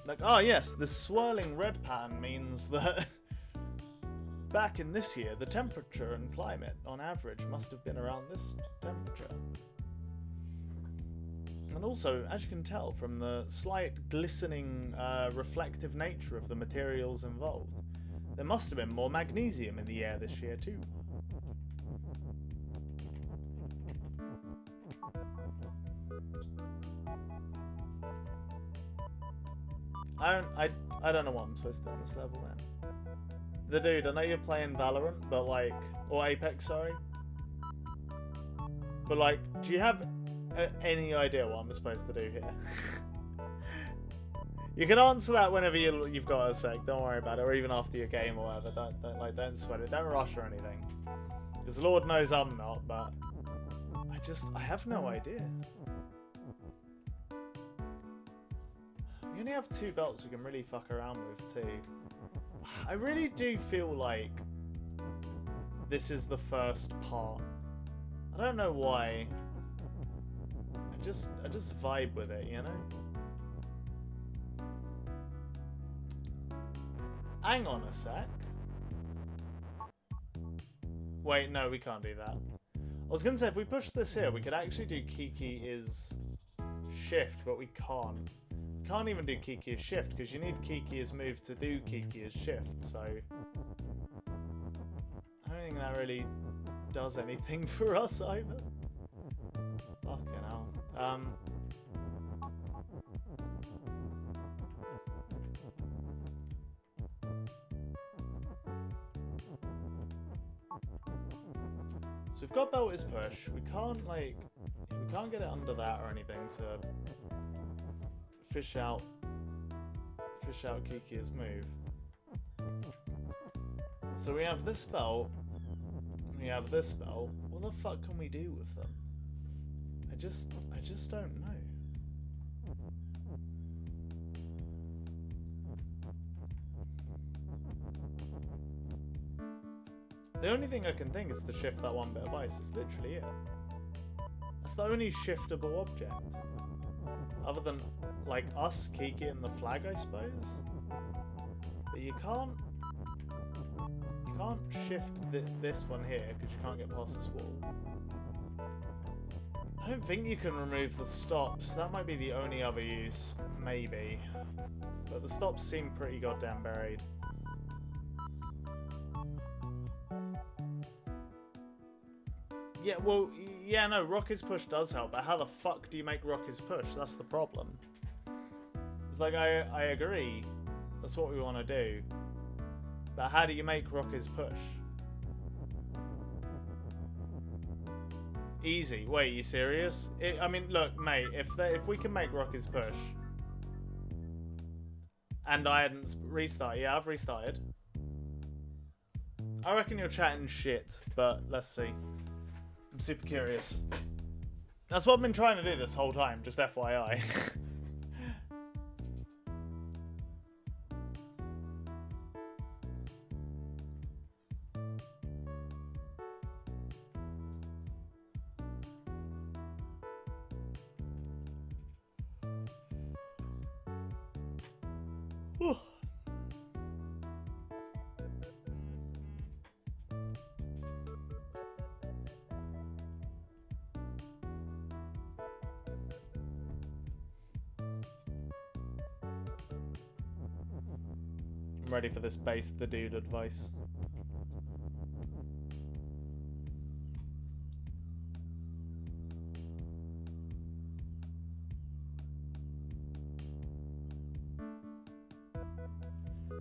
Like, oh yes, the swirling red pattern means that back in this year, the temperature and climate, on average, must have been around this temperature. And also, as you can tell from the slight glistening, reflective nature of the materials involved, there must have been more magnesium in the air this year too. I don't know what I'm supposed to do on this level, man. The dude, I know you're playing Valorant, but like, or Apex, sorry. But like, do you have any idea what I'm supposed to do here? You can answer that whenever you've got a sec. Don't worry about it, or even after your game or whatever. Don't sweat it. Don't rush or anything. Because Lord knows I'm not, but I have no idea. We only have 2 belts we can really fuck around with too. I really do feel like this is the first part. I don't know why. I just vibe with it, you know? Hang on a sec. Wait, no, we can't do that. I was gonna say, if we push this here, we could actually do Kiki is shift, but we can't. Can't even do Kiki as shift because you need Kiki as move to do Kiki as shift, so I don't think that really does anything for us either. Fucking hell. So we've got belt is push. We can't get it under that or anything to fish out Kiki as move. So we have this belt, we have this belt. What the fuck can we do with them? I just don't know. The only thing I can think is to shift that one bit of ice. It's literally it. That's the only shiftable object. Other than, like, us, Kiki, and the flag, I suppose? But you can't shift this one here, because you can't get past this wall. I don't think you can remove the stops. That might be the only other use. Maybe. But the stops seem pretty goddamn buried. Yeah, well, yeah, no, rock is push does help, but how the fuck do you make rock is push? That's the problem. It's like, I agree. That's what we want to do. But how do you make rock is push? Easy. Wait, you serious? I mean, look, mate, if we can make rock is push, and I hadn't restarted, yeah, I've restarted. I reckon you're chatting shit, but let's see. I'm super curious. That's what I've been trying to do this whole time, just FYI. I'm ready for this base the dude advice.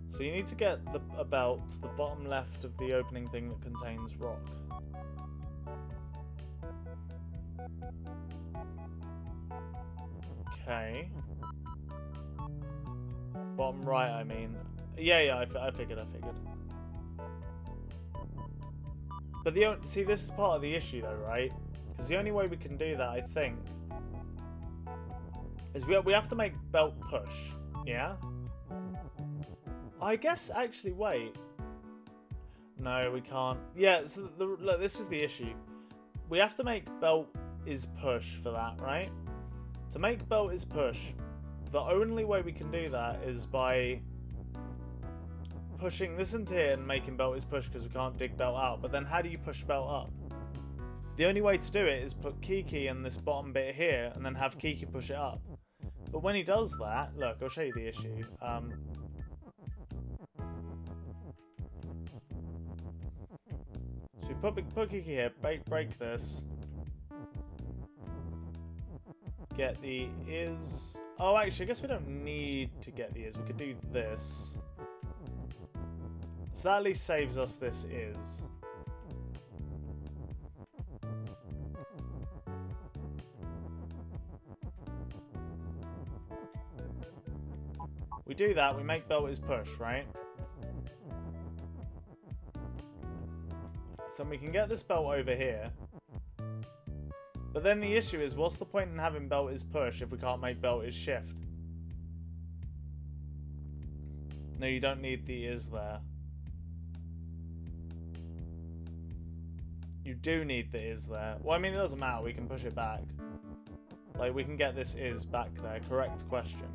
So you need to get a belt to the bottom left of the opening thing that contains rock. Okay. Bottom right, I mean. Yeah, I figured. But see, this is part of the issue, though, right? Because the only way we can do that, I think, is we have to make belt push. Yeah. I guess actually, wait. No, we can't. Yeah. So look, this is the issue. We have to make belt is push for that, right? To make belt is push, the only way we can do that is by pushing this into here and making belt is push, because we can't dig belt out. But then how do you push belt up? The only way to do it is put Kiki in this bottom bit here and then have Kiki push it up. But when he does that, look, I'll show you the issue. So we put Kiki here, break this. Get the is. Oh, actually, I guess we don't need to get the is. We could do this. So that at least saves us this is. We do that, we make belt is push, right? So we can get this belt over here. But then the issue is, what's the point in having belt is push if we can't make belt is shift? No, you don't need the is there. You do need the is there. Well, I mean, it doesn't matter. We can push it back. Like, we can get this is back there. Correct question.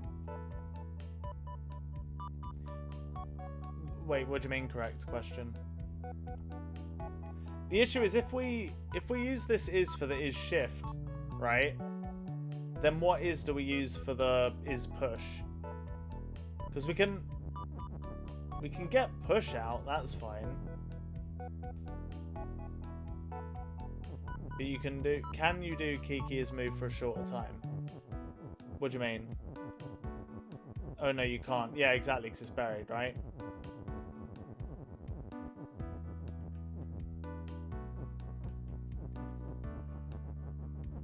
Wait, what do you mean correct question? The issue is if we use this is for the is shift, right? Then what is do we use for the is push? Because we can get push out, that's fine. But can you do Kiki's move for a shorter time? What do you mean? Oh no, you can't. Yeah, exactly, because it's buried, right?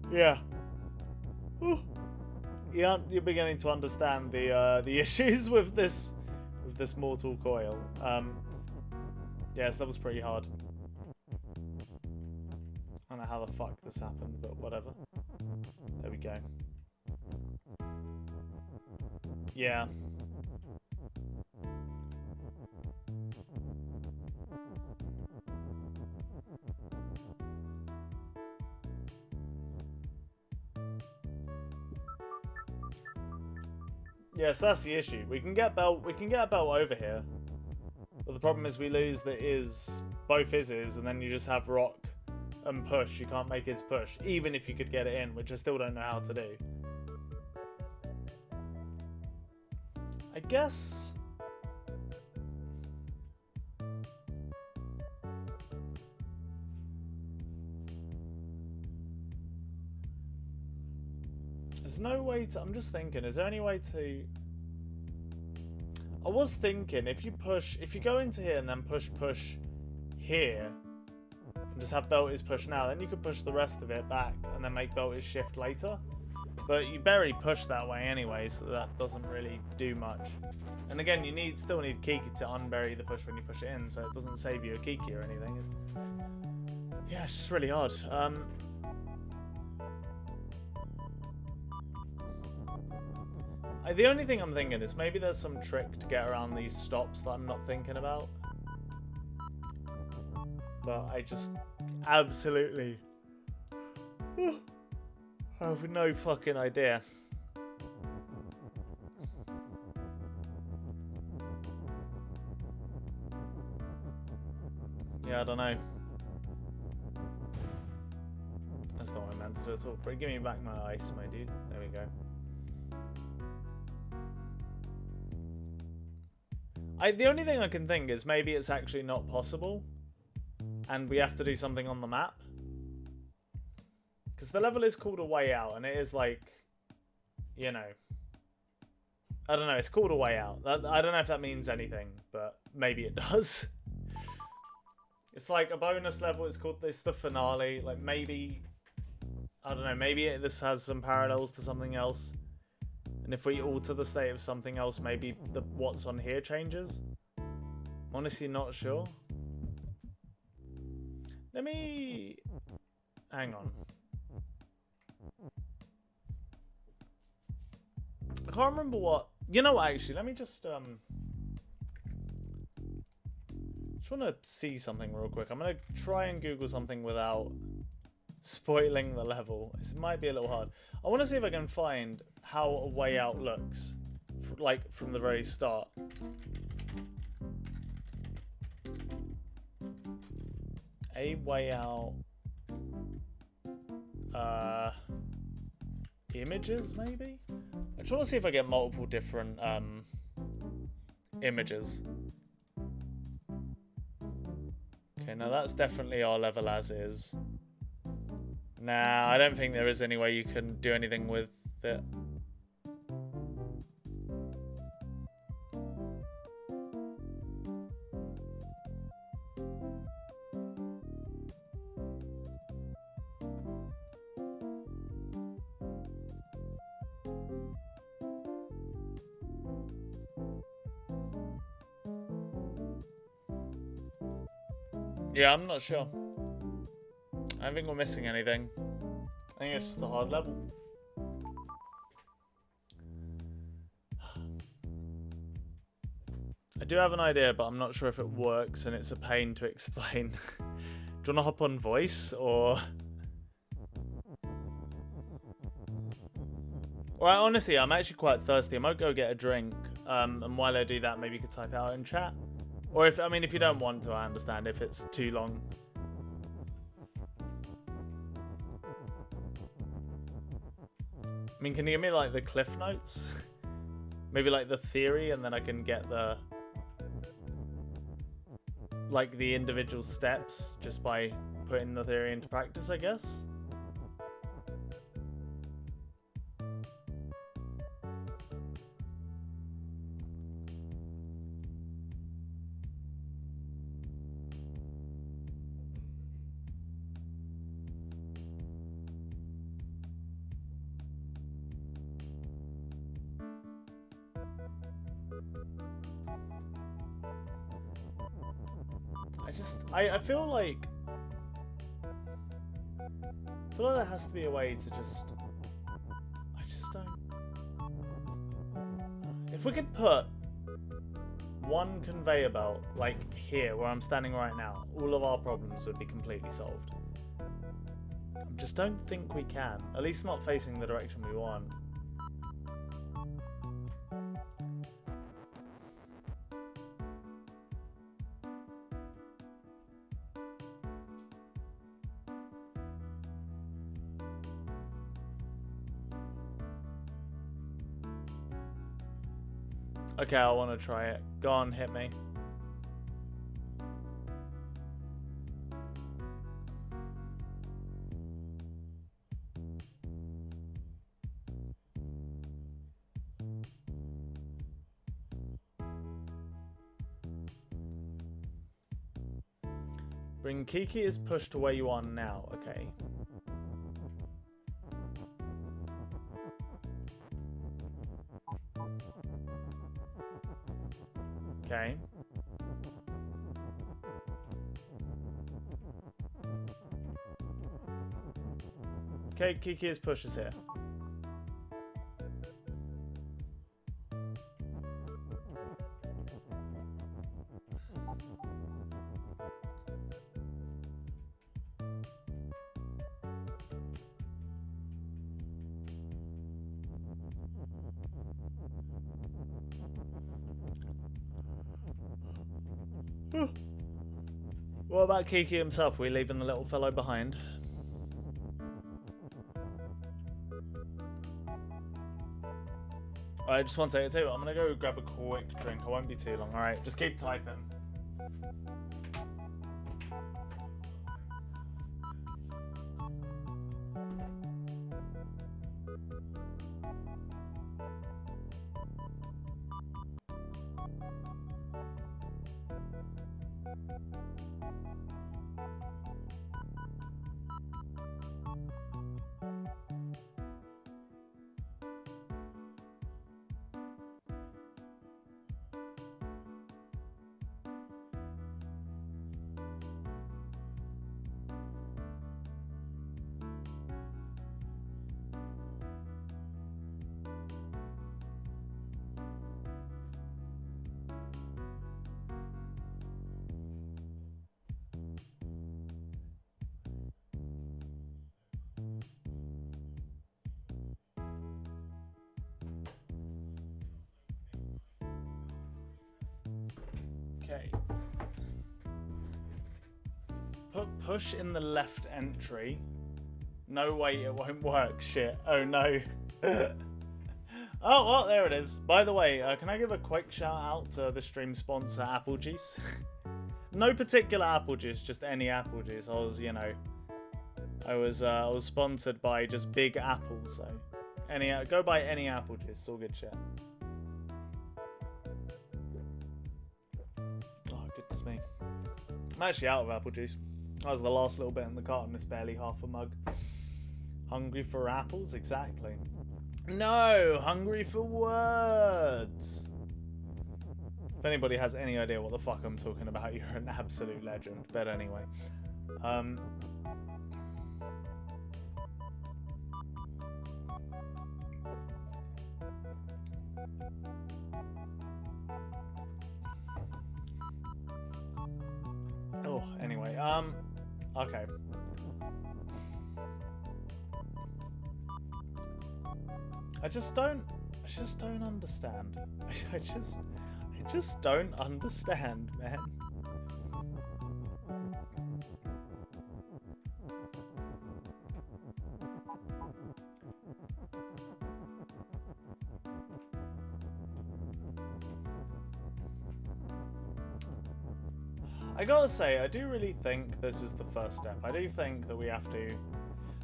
Yeah. Ooh. You're beginning to understand the issues with this mortal coil. Yeah, this level's pretty hard. I don't know how the fuck this happened, but whatever. There we go. Yeah. Yes, that's the issue. We can get a belt over here. But the problem is we lose the both is's, and then you just have rock and push. You can't make his push, even if you could get it in, which I still don't know how to do. I guess... There's no way to... I'm just thinking, is there any way to... I was thinking, if you go into here and then push here, and just have belt is push now, then you could push the rest of it back and then make belt is shift later. But you barely push that way anyway, so that doesn't really do much. And again, you still need Kiki to unbury the push when you push it in, so it doesn't save you a Kiki or anything. Yeah, it's just really odd. The only thing I'm thinking is maybe there's some trick to get around these stops that I'm not thinking about. But I just absolutely have no fucking idea. Yeah, I don't know. That's not what I meant to do at all. But give me back my ice, my dude. There we go. The only thing I can think is maybe it's actually not possible and we have to do something on the map. Because the level is called A Way Out and it is like, you know, I don't know, it's called A Way Out. I don't know if that means anything, but maybe it does. It's like a bonus level, it's the finale, like maybe, I don't know, maybe this has some parallels to something else. And if we alter the state of something else, maybe what's on here changes? I'm honestly not sure. Let me... Hang on. I can't remember what... You know what, actually, let me just want to see something real quick. I'm going to try and Google something without spoiling the level. It might be a little hard. I want to see if I can find how A Way Out looks, like from the very start. A Way Out images, maybe? I'm trying to see if I get multiple different images. Okay, now that's definitely our level as is. Nah, I don't think there is any way you can do anything with it. Yeah, I'm not sure. I don't think we're missing anything. I think it's just a hard level. I do have an idea, but I'm not sure if it works and it's a pain to explain. Do you want to hop on voice or... Well, honestly, I'm actually quite thirsty. I might go get a drink. And while I do that, maybe you could type it out in chat. Or if you don't want to, I understand if it's too long. I mean, can you give me like the cliff notes? Maybe like the theory, and then I can get the individual steps just by putting the theory into practice, I guess. I feel like there has to be a way to just... I just don't... If we could put one conveyor belt, like here, where I'm standing right now, all of our problems would be completely solved. I just don't think we can. At least not facing the direction we want. Okay, I want to try it. Go on, hit me. Bring Kiki is pushed to where you are now. Okay. Okay. Okay, Kiki is pushed is here. What about Kiki himself? Are we leaving the little fellow behind? Alright, just one second. Tell you what, I'm gonna go grab a quick drink. I won't be too long. Alright, just keep typing. Okay. Put push in the left entry. No way, it won't work. Shit. Oh no. Oh, well, there it is. By the way, can I give a quick shout out to the stream sponsor, Apple Juice? No particular apple juice, just any apple juice. I was sponsored by just Big Apple, so go buy any apple juice. It's all good shit. Oh, goodness me. I'm actually out of apple juice. That was the last little bit in the carton. It's barely half a mug. Hungry for apples? Exactly. No! Hungry for words! If anybody has any idea what the fuck I'm talking about, you're an absolute legend. But anyway. Oh, anyway. Okay. I just don't understand. I just don't understand, man. I gotta say, I do really think this is the first step. I do think that we have to...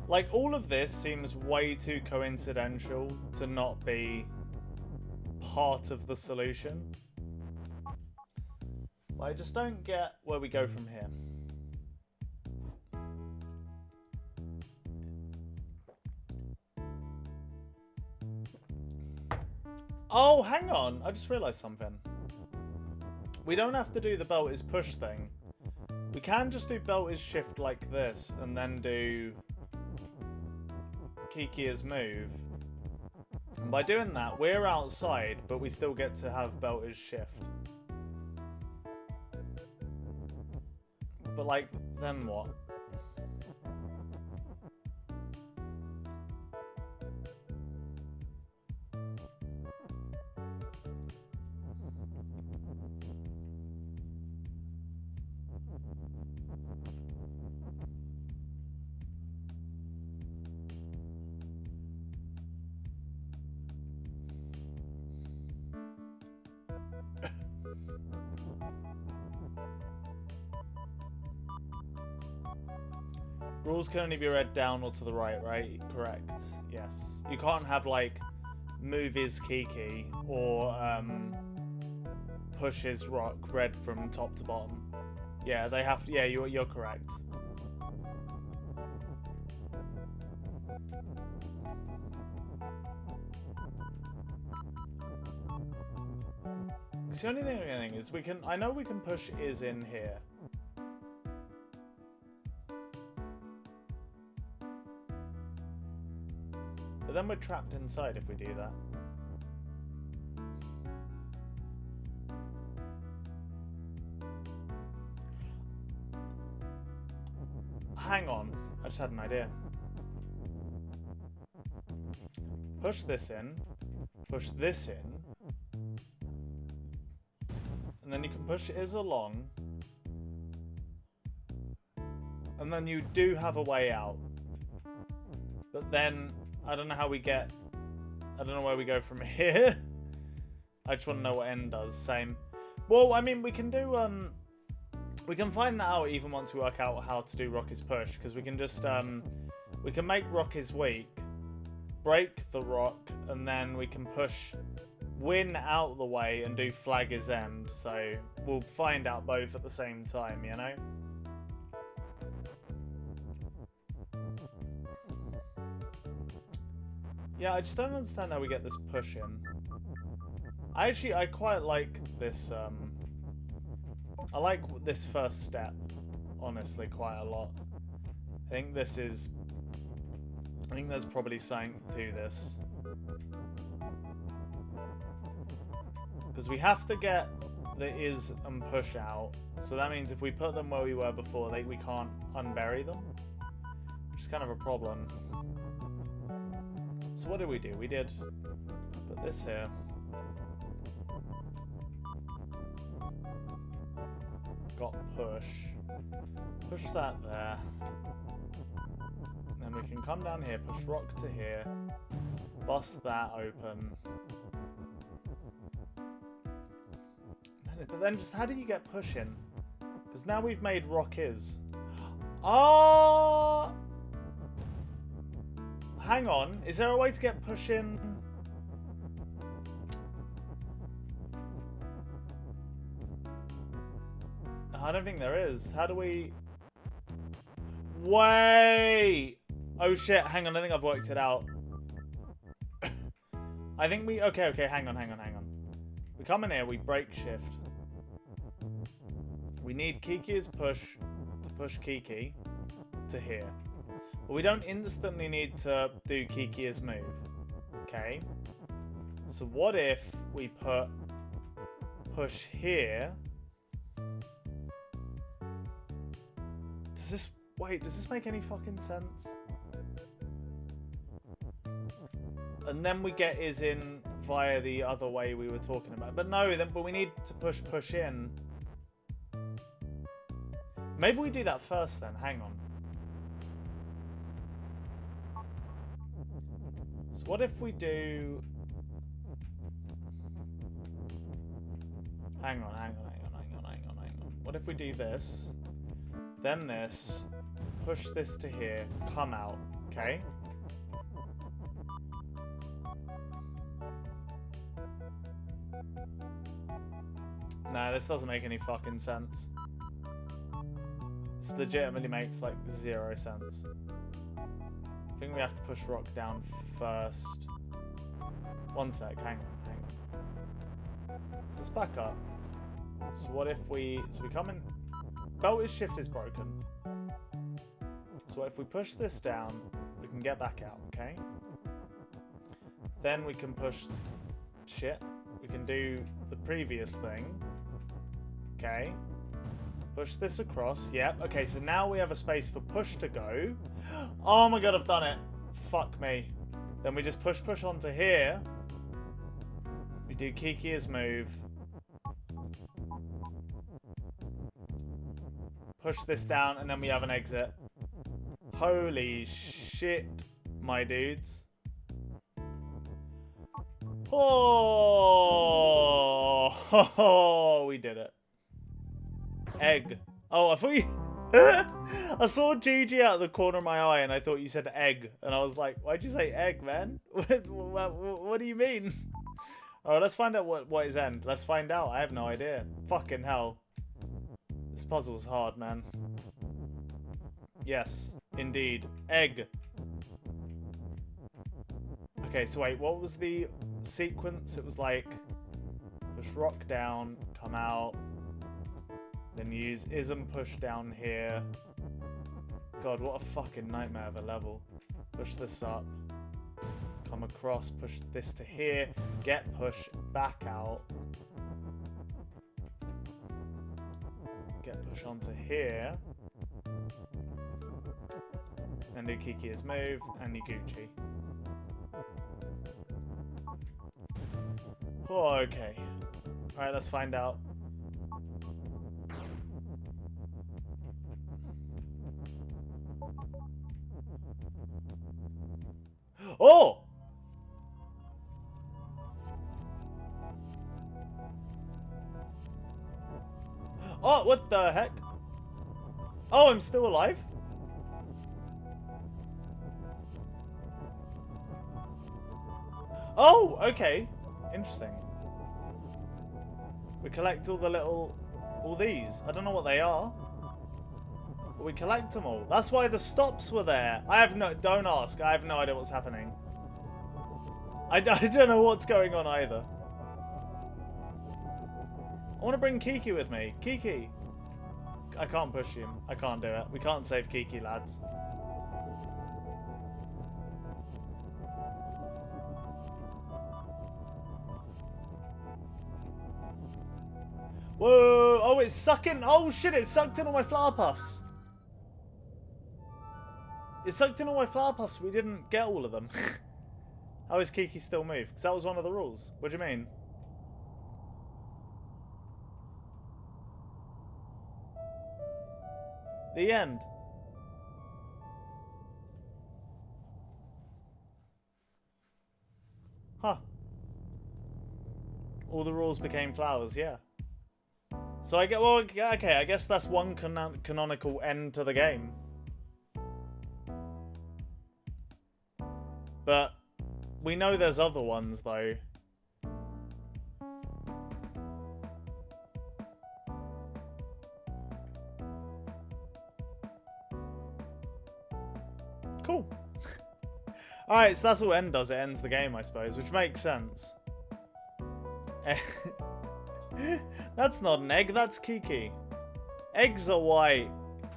Like, all of this seems way too coincidental to not be part of the solution. But I just don't get where we go from here. Oh, hang on. I just realised something. We don't have to do the belt is push thing. We can just do belt is shift like this and then do Kiki is move. And by doing that, we're outside, but we still get to have belt is shift. But like, then what? Rules can only be read down or to the right, right? Correct. Yes. You can't have, like, move is Kiki or push is rock read from top to bottom. Yeah, they have to. Yeah, you're correct. The only thing is we can. I know we can push is in here. But then we're trapped inside if we do that. Hang on, I just had an idea. Push this in, push this in, and then you can push is along, and then you do have a way out. But then, I don't know how we get... I don't know where we go from here. I just want to know what N does. Same. Well, I mean, we can do... we can find that out even once we work out how to do Rocky's push. Because we can just... we can make Rocky's weak, break the rock, and then we can push Win out the way and do flag his end. So, we'll find out both at the same time, you know? Yeah, I just don't understand how we get this push in. I quite like this, I like this first step, honestly, quite a lot. I think this is... I think there's probably something to this. Because we have to get the is and push out. So that means if we put them where we were before, we can't unbury them. Which is kind of a problem. So what did we do? We did put this here. Got push. Push that there. Then we can come down here, push rock to here. Bust that open. But then just how do you get push in? Because now we've made rock is. Oh! Hang on, is there a way to get push in? I don't think there is. How do we... Wait! Oh shit, hang on, I think I've worked it out. I think we... Okay, hang on. We come in here, we break shift. We need Kiki's push to push Kiki to here. But we don't instantly need to do Kiki's move. Okay. So what if we put push here? Does this... Wait, does this make any fucking sense? And then we get is in via the other way we were talking about. But no, but we need to push in. Maybe we do that first then. Hang on. So what if we do... Hang on. What if we do this, then this, push this to here, come out, okay? Nah, this doesn't make any fucking sense. This legitimately makes like 0 sense. I think we have to push rock down first. One sec, hang on. So let's back up. So what if we... So we come in... Belt is shift is broken. So what if we push this down, we can get back out, okay? Then we can push... Shit. We can do the previous thing. Okay. Push this across. Yep. Okay, so now we have a space for push to go. Oh my god, I've done it. Fuck me. Then we just push onto here. We do Kiki's move. Push this down, and then we have an exit. Holy shit, my dudes. Oh, we did it. Egg. Oh, I thought you... I saw GG out of the corner of my eye and I thought you said egg. And I was like, why'd you say egg, man? What do you mean? Alright, let's find out what is end. Let's find out. I have no idea. Fucking hell. This puzzle's hard, man. Yes, indeed. Egg. Okay, so wait, what was the sequence? It was like, push rock down, come out, then use ism push down here. God, what a fucking nightmare of a level. Push this up, come across, push this to here, get push back out, get push onto here, and do Kiki's move, and you Gucci. Oh, okay. Alright, let's find out. Oh! Oh, what the heck? Oh, I'm still alive? Oh, okay. Interesting. We collect all these. I don't know what they are. But we collect them all. That's why the stops were there. Don't ask. I have no idea what's happening. I don't know what's going on either. I want to bring Kiki with me. Kiki. I can't push him. I can't do it. We can't save Kiki, lads. Whoa! Oh, it's sucking. Oh shit! It sucked in all my flower puffs. It sucked in all my flower puffs. We didn't get all of them. How is Kiki still move? Because that was one of the rules. What do you mean? The end. Huh. All the rules became flowers, yeah. So I get, well, okay, I guess that's one canonical end to the game. But we know there's other ones, though. Cool. Alright, so that's all end does. It ends the game, I suppose, which makes sense. That's not an egg, that's Kiki. Eggs are white.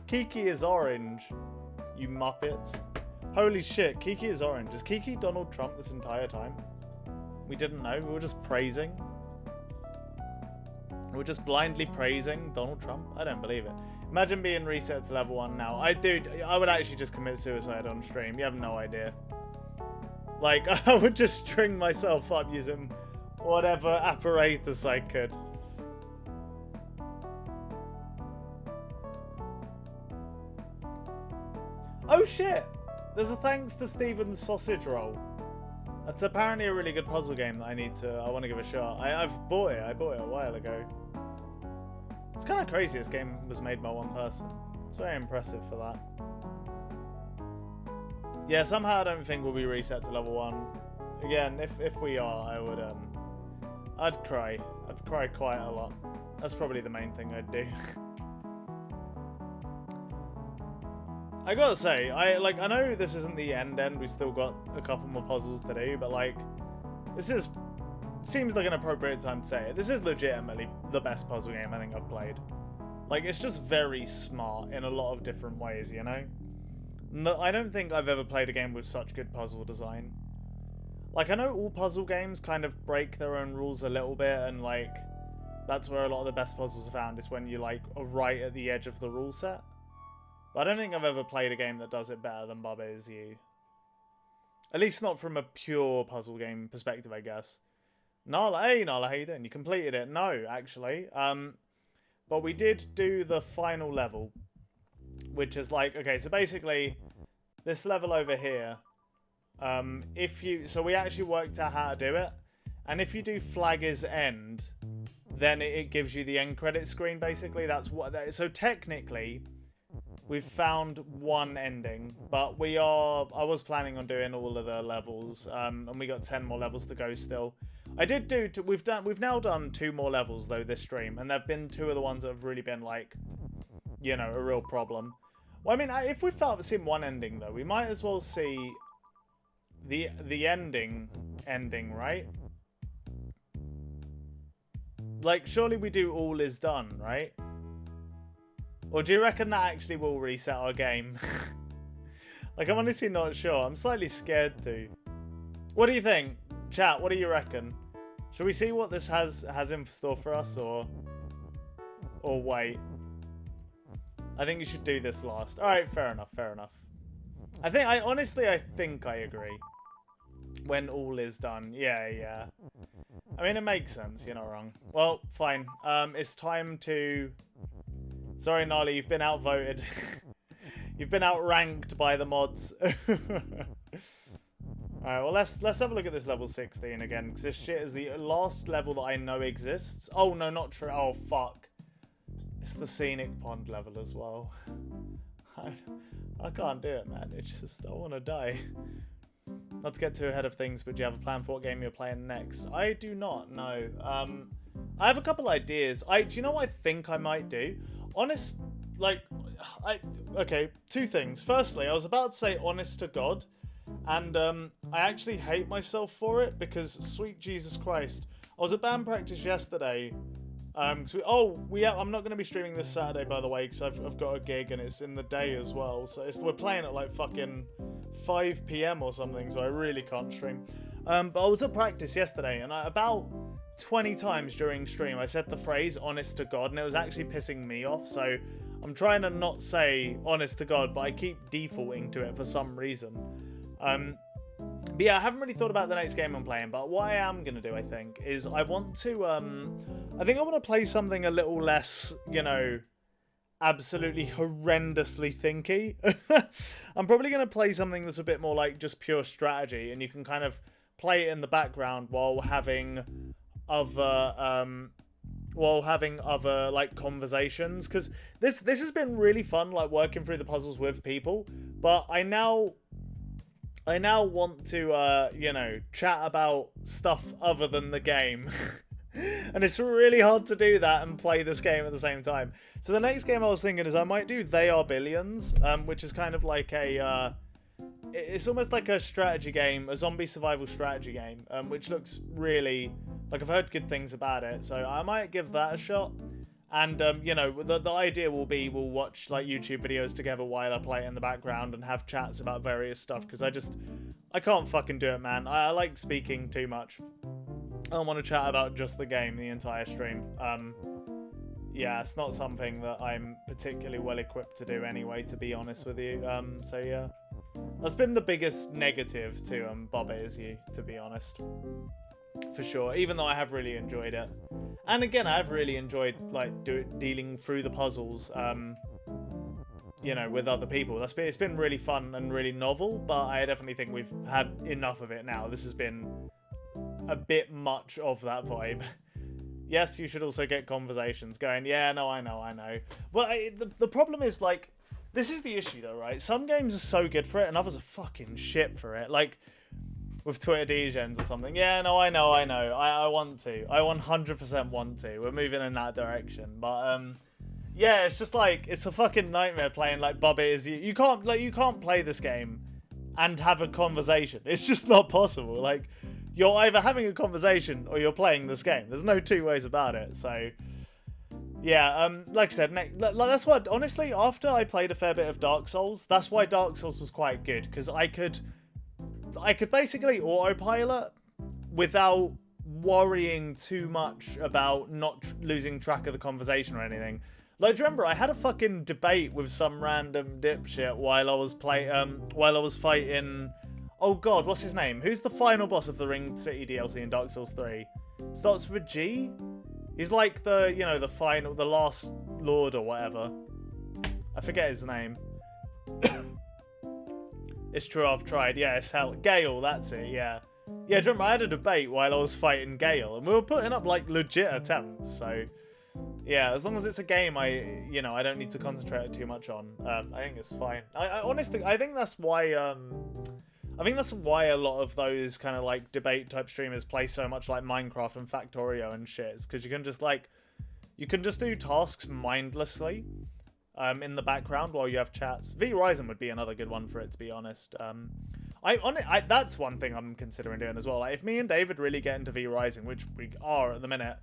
Kiki is orange. You muppets. Holy shit, Kiki is orange. Is Kiki Donald Trump this entire time? We didn't know. We were just praising. We were just blindly praising Donald Trump. I don't believe it. Imagine being reset to level 1 now. I would actually just commit suicide on stream. You have no idea. Like, I would just string myself up using whatever apparatus I could. Oh shit! There's a thanks to Steven's sausage roll. That's apparently a really good puzzle game that I want to give a shot. I've bought it. I bought it a while ago. It's kind of crazy this game was made by one person. It's very impressive for that. Yeah, somehow I don't think we'll be reset to level 1. Again, if we are, I would, I'd cry. I'd cry quite a lot. That's probably the main thing I'd do. I gotta say, I know this isn't the end, we've still got a couple more puzzles to do, but like, seems like an appropriate time to say it. This is legitimately the best puzzle game I think I've played. Like, it's just very smart in a lot of different ways, you know? No, I don't think I've ever played a game with such good puzzle design. Like, I know all puzzle games kind of break their own rules a little bit, and like, that's where a lot of the best puzzles are found, is when you like are right at the edge of the rule set. But I don't think I've ever played a game that does it better than Bubba Is You. At least not from a pure puzzle game perspective, I guess. Nala, hey Nala, how you doing? You completed it? No, actually. But we did do the final level, which is like, okay, so basically, this level over here, so we actually worked out how to do it, and if you do flag is end, then it gives you the end credit screen, basically. That's what, so technically, we've found one ending, but I was planning on doing all of the levels, and we got 10 more levels to go still. We've now done 2 more levels though this stream, and there've been 2 of the ones that have really been like, you know, a real problem. Well, I mean, if we've seen one ending though, we might as well see the ending, right? Like, surely we do all is done, right? Or do you reckon that actually will reset our game? Like, I'm honestly not sure. I'm slightly scared to. What do you think? Chat, what do you reckon? Should we see what this has in store for us, or wait? I think you should do this last. Alright, fair enough, fair enough. I think I agree. When all is done. Yeah. I mean, it makes sense. You're not wrong. Well, fine. It's time to... Sorry, Gnarly, you've been outvoted. You've been outranked by the mods. Alright, well, let's have a look at this level 16 again, because this shit is the last level that I know exists. Oh, no, not true. Oh, fuck. It's the scenic pond level as well. I can't do it, man. It's just, I want to die. Not to get too ahead of things, but do you have a plan for what game you're playing next? I do not, no. I have a couple ideas. Do you know what I think I might do? Okay, 2 things. Firstly, I was about to say honest to God, and I actually hate myself for it, because sweet Jesus Christ. I was at band practice yesterday. I'm not going to be streaming this Saturday, by the way, because I've got a gig and it's in the day as well. So we're playing at like fucking 5 PM or something, so I really can't stream. But I was at practice yesterday, and about 20 times during stream I said the phrase honest to God, and it was actually pissing me off. So I'm trying to not say honest to God, but I keep defaulting to it for some reason. But yeah, I haven't really thought about the next game I'm playing, but what I am going to do, I think, is I want to, I think I want to play something a little less, you know, absolutely horrendously thinky. I'm probably going to play something that's a bit more like just pure strategy, and you can kind of play it in the background while having other, like conversations, because this has been really fun, like working through the puzzles with people, but I now want to, you know, chat about stuff other than the game. And it's really hard to do that and play this game at the same time. So the next game I was thinking is I might do They Are Billions, which is kind of like a... it's almost like a strategy game, a zombie survival strategy game, which looks really... Like, I've heard good things about it, so I might give that a shot. And, you know, the idea will be we'll watch, like, YouTube videos together while I play it in the background and have chats about various stuff, because I can't fucking do it, man. I like speaking too much. I don't want to chat about just the game the entire stream. Yeah, it's not something that I'm particularly well equipped to do anyway, to be honest with you. So, yeah. That's been the biggest negative to Bob It Is You, to be honest. For sure, even though I have really enjoyed it. And again, I've really enjoyed like dealing through the puzzles, you know, with other people. It's been really fun and really novel, but I definitely think we've had enough of it now. This has been a bit much of that vibe. Yes, you should also get conversations going. Yeah, no, I know. Well, the problem is, like, this is the issue though, right? Some games are so good for it and others are fucking shit for it. Like, with Twitter degens or something. Yeah, no, I know. I want to. I 100% want to. We're moving in that direction. But, yeah, it's just like, it's a fucking nightmare playing, like, Bob It Is You. You can't play this game and have a conversation. It's just not possible. Like, you're either having a conversation or you're playing this game. There's no 2 ways about it. So, yeah, like I said, that's what, honestly, after I played a fair bit of Dark Souls, that's why Dark Souls was quite good, because I could basically autopilot without worrying too much about not losing track of the conversation or anything. Like, do you remember I had a fucking debate with some random dipshit while I was fighting... Oh god, what's his name? Who's the final boss of the Ring City DLC in Dark Souls 3? Starts with a G? He's like the, you know, the last lord or whatever. I forget his name. It's true, I've tried. Yeah, it's hell. Gale, that's it, yeah. Yeah, do you remember I had a debate while I was fighting Gale, and we were putting up, like, legit attempts, so... Yeah, as long as it's a game I don't need to concentrate too much on. I think it's fine. I honestly, I think that's why a lot of those kind of like debate type streamers play so much like Minecraft and Factorio and shit. It's because you can just do tasks mindlessly in the background while you have chats. V-Rising would be another good one for it, to be honest. That's one thing I'm considering doing as well. Like, if me and David really get into V-Rising, which we are at the minute,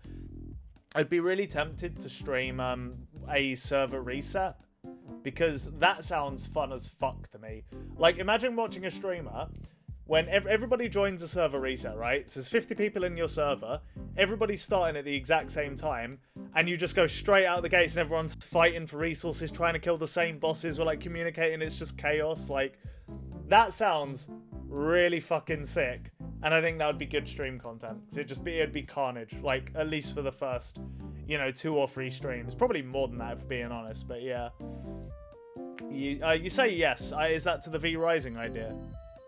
I'd be really tempted to stream a server reset, because that sounds fun as fuck to me. Like, imagine watching a streamer when everybody joins a server reset, right? So there's 50 people in your server, everybody's starting at the exact same time, and you just go straight out the gates and everyone's fighting for resources, trying to kill the same bosses, we're like communicating, it's just chaos. Like, that sounds really fucking sick, and I think that would be good stream content. So it'd be carnage, like, at least for the first, 2 or 3 streams. Probably more than that, if we're being honest, but yeah. You say yes. Is that to the V-Rising idea?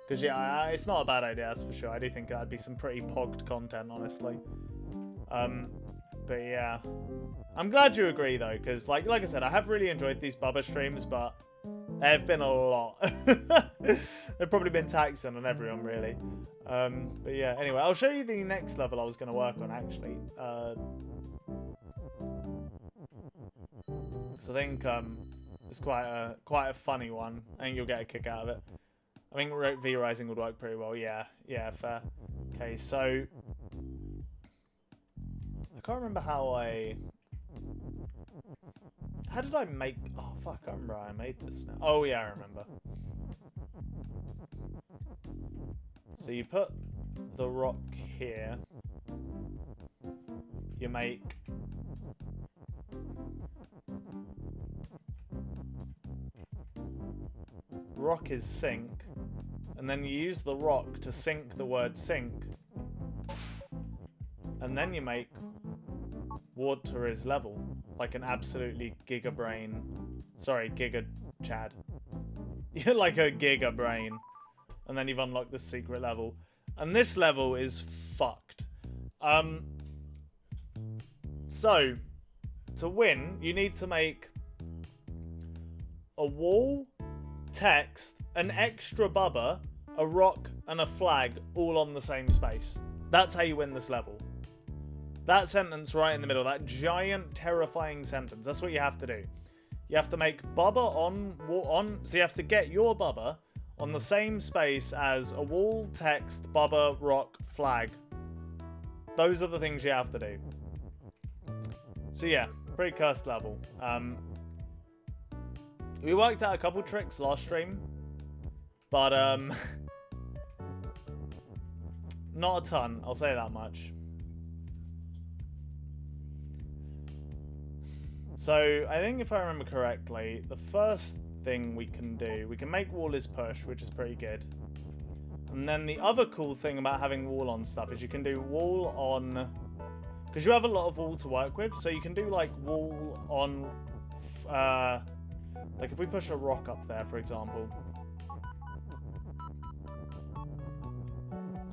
Because, yeah, it's not a bad idea, that's for sure. I do think that'd be some pretty pogged content, honestly. But, yeah. I'm glad you agree, though, because, like I said, I have really enjoyed these Bubba streams, but they've been a lot. They've probably been taxing on everyone, really. But, yeah, anyway, I'll show you the next level I was going to work on, actually. Because I think it's quite a funny one. I think you'll get a kick out of it. I think V-Rising would work pretty well. Yeah, fair. Okay, so I can't remember how did I make? Oh fuck, I remember how I made this now. Oh yeah, I remember. So you put the rock here. You make rock is sink, and then you use the rock to sink the word sink, and then you make water is level, like an absolutely giga chad. You're like a giga brain, and then you've unlocked the secret level, and this level is fucked. So to win, you need to make a wall, text, an extra bubba, a rock, and a flag all on the same space. That's how you win this level. That sentence right in the middle, that giant, terrifying sentence, that's what you have to do. You have to make bubba so you have to get your bubba on the same space as a wall, text, bubba, rock, flag. Those are the things you have to do. So yeah, pretty cursed level. We worked out a couple tricks last stream, but not a ton, I'll say that much. So I think if I remember correctly, the first thing we can do, we can make wall is push, which is pretty good. And then the other cool thing about having wall on stuff is you can do wall on, because you have a lot of wall to work with, so you can do like wall on, like if we push a rock up there, for example,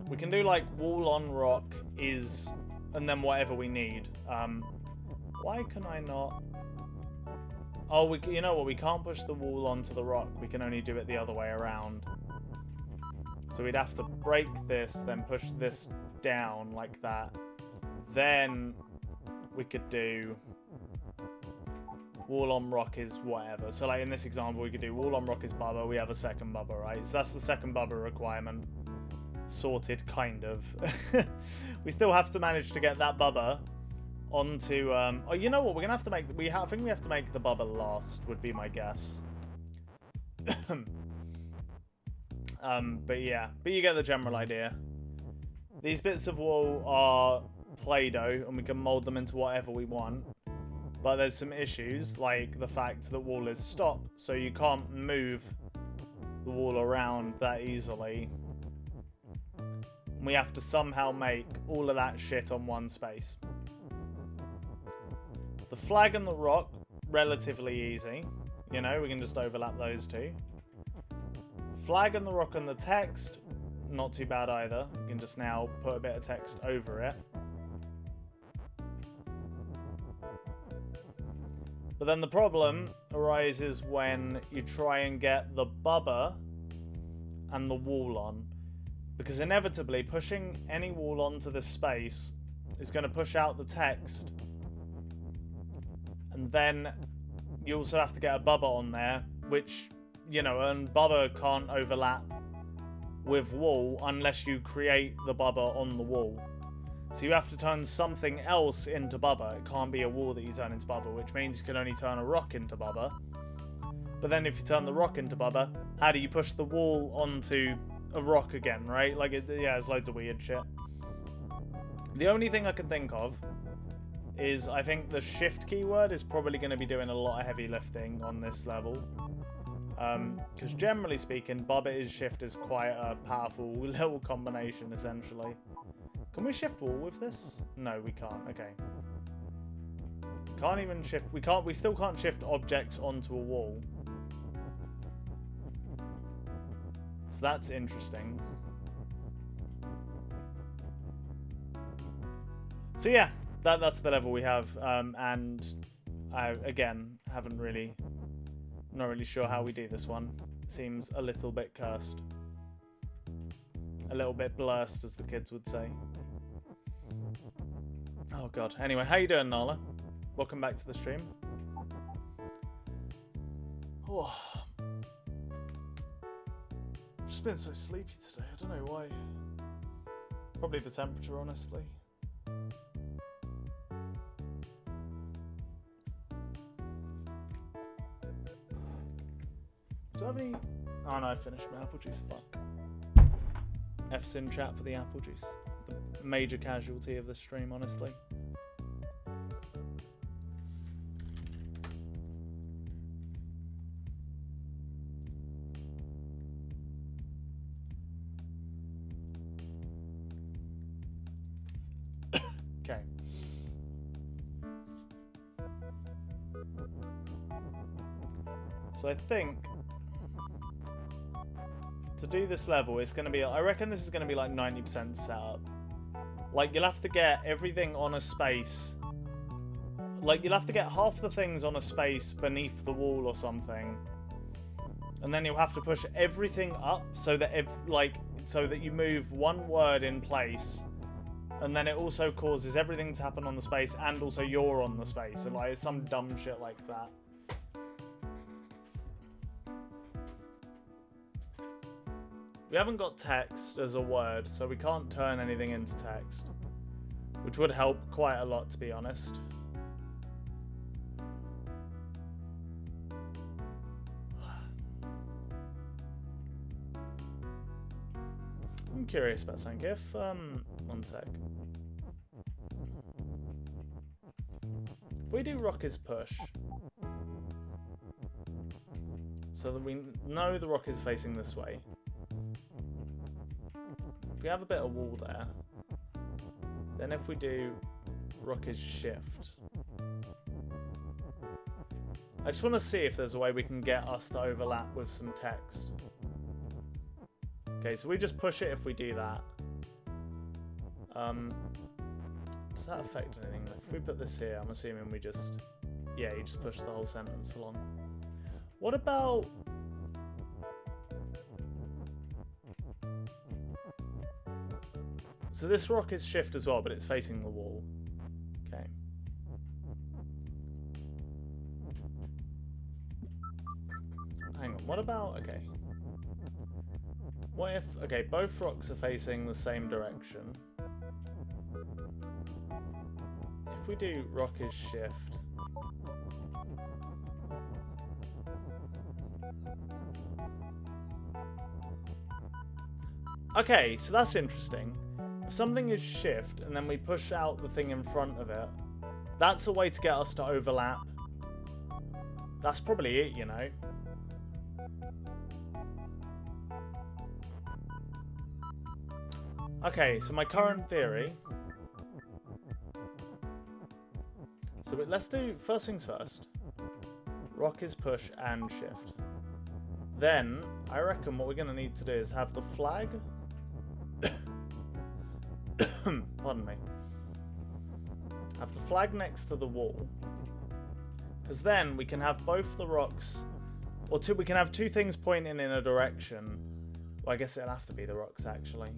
we can do like wall on rock is, and then whatever we need. Why can I not? Oh, you know what? We can't push the wall onto the rock. We can only do it the other way around. So we'd have to break this, then push this down like that. Then we could do wall on rock is whatever. So like in this example, we could do wall on rock is bubba. We have a second bubba, right? So that's the second bubba requirement. Sorted, kind of. We still have to manage to get that bubba onto oh, you know what, we're gonna have to make, I think we have to make the bubba last, would be my guess. But yeah, but you get the general idea. These bits of wall are Play-Doh and we can mold them into whatever we want, but there's some issues like the fact that wall is stop, so you can't move the wall around that easily. We have to somehow make all of that shit on one space. The flag and the rock, relatively easy. You know, we can just overlap those two. Flag and the rock and the text, not too bad either. We can just now put a bit of text over it. But then the problem arises when you try and get the bubba and the wall on. Because inevitably, pushing any wall onto this space is going to push out the text. And then you also have to get a bubba on there, which, you know, and bubba can't overlap with wall unless you create the bubba on the wall. So you have to turn something else into bubba. It can't be a wall that you turn into bubba, which means you can only turn a rock into bubba. But then if you turn the rock into bubba, how do you push the wall onto a rock again, right? Like, yeah, there's loads of weird shit. The only thing I can think of is I think the shift keyword is probably going to be doing a lot of heavy lifting on this level. Because generally speaking, bubba is shift is quite a powerful little combination, essentially. Can we shift wall with this? No, we can't. Okay. Can't even shift. We still can't shift objects onto a wall. So that's interesting. So yeah, that's the level we have. And I, again, not really sure how we do this one. Seems a little bit cursed. A little bit blurst, as the kids would say. Oh god. Anyway, how you doing, Nala? Welcome back to the stream. Oh. I've just been so sleepy today. I don't know why. Probably the temperature, honestly. Do I have any... Oh no, I finished my apple juice. Fuck. F's in chat for the apple juice. The major casualty of the stream, honestly. Okay. So I think to do this level, it's going to be... I reckon this is going to be like 90% setup. Like, you'll have to get everything on a space. Like, you'll have to get half the things on a space beneath the wall or something. And then you'll have to push everything up so that so that you move one word in place. And then it also causes everything to happen on the space and also you're on the space. So, like, it's some dumb shit like that. We haven't got text as a word, so we can't turn anything into text. Which would help quite a lot, to be honest. I'm curious about something. If, one sec. If we do rock is push, so that we know the rock is facing this way. If we have a bit of wall there, then if we do rock is shift, I just want to see if there's a way we can get us to overlap with some text. Okay, so we just push it if we do that. Does that affect anything? Like, if we put this here, I'm assuming we just... Yeah, you just push the whole sentence along. What about... So this rock is shift as well, but it's facing the wall. Okay. Hang on, what about... Okay. What if... Okay, both rocks are facing the same direction. If we do rock is shift... Okay, so that's interesting. If something is shift and then we push out the thing in front of it, that's a way to get us to overlap. That's probably it, you know. Okay, so my current theory... So let's do first things first. Rock is push and shift. Then, I reckon what we're going to need to do is have the flag... Pardon me. Have the flag next to the wall. Because then we can have both the rocks, or we can have two things pointing in a direction. Well, I guess it'll have to be the rocks, actually.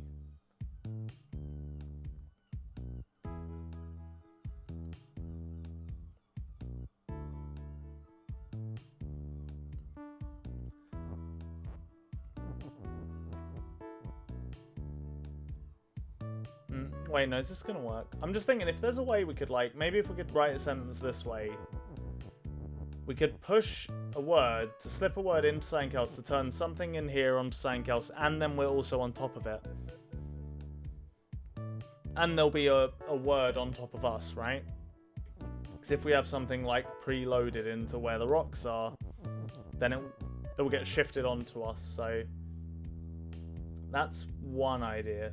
Wait, no, is this going to work? I'm just thinking, if there's a way we could, like, maybe if we could write a sentence this way, we could push a word to slip a word into something else to turn something in here onto something else, and then we're also on top of it. And there'll be a word on top of us, right? Because if we have something, like, preloaded into where the rocks are, then it will get shifted onto us, so that's one idea.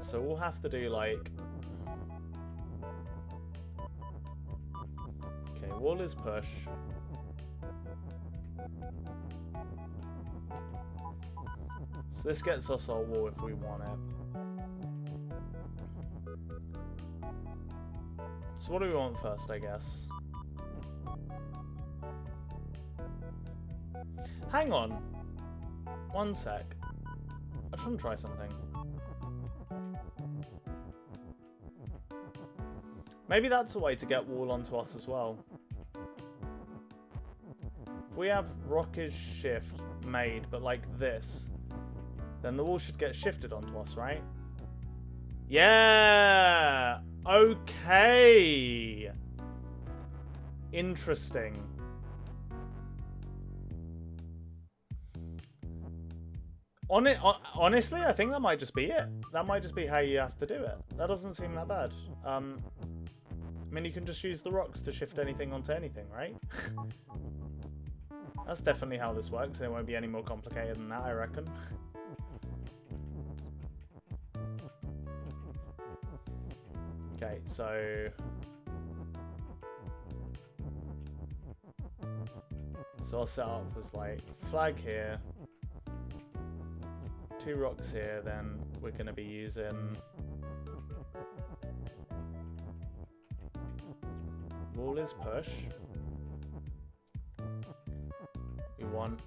So we'll have to do like... Okay, wall is push. So this gets us our wall if we want it. So what do we want first, I guess? Hang on. One sec. I just want to try something. Maybe that's a way to get wall onto us as well. If we have rock is shift made, but like this, then the wall should get shifted onto us, right? Yeah! Okay! Interesting. Honestly, I think that might just be it. That might just be how you have to do it. That doesn't seem that bad. I mean, you can just use the rocks to shift anything onto anything, right? That's definitely how this works. It won't be any more complicated than that, I reckon. Okay, so our setup was like flag here, two rocks here, then we're going to be using wall is push. We want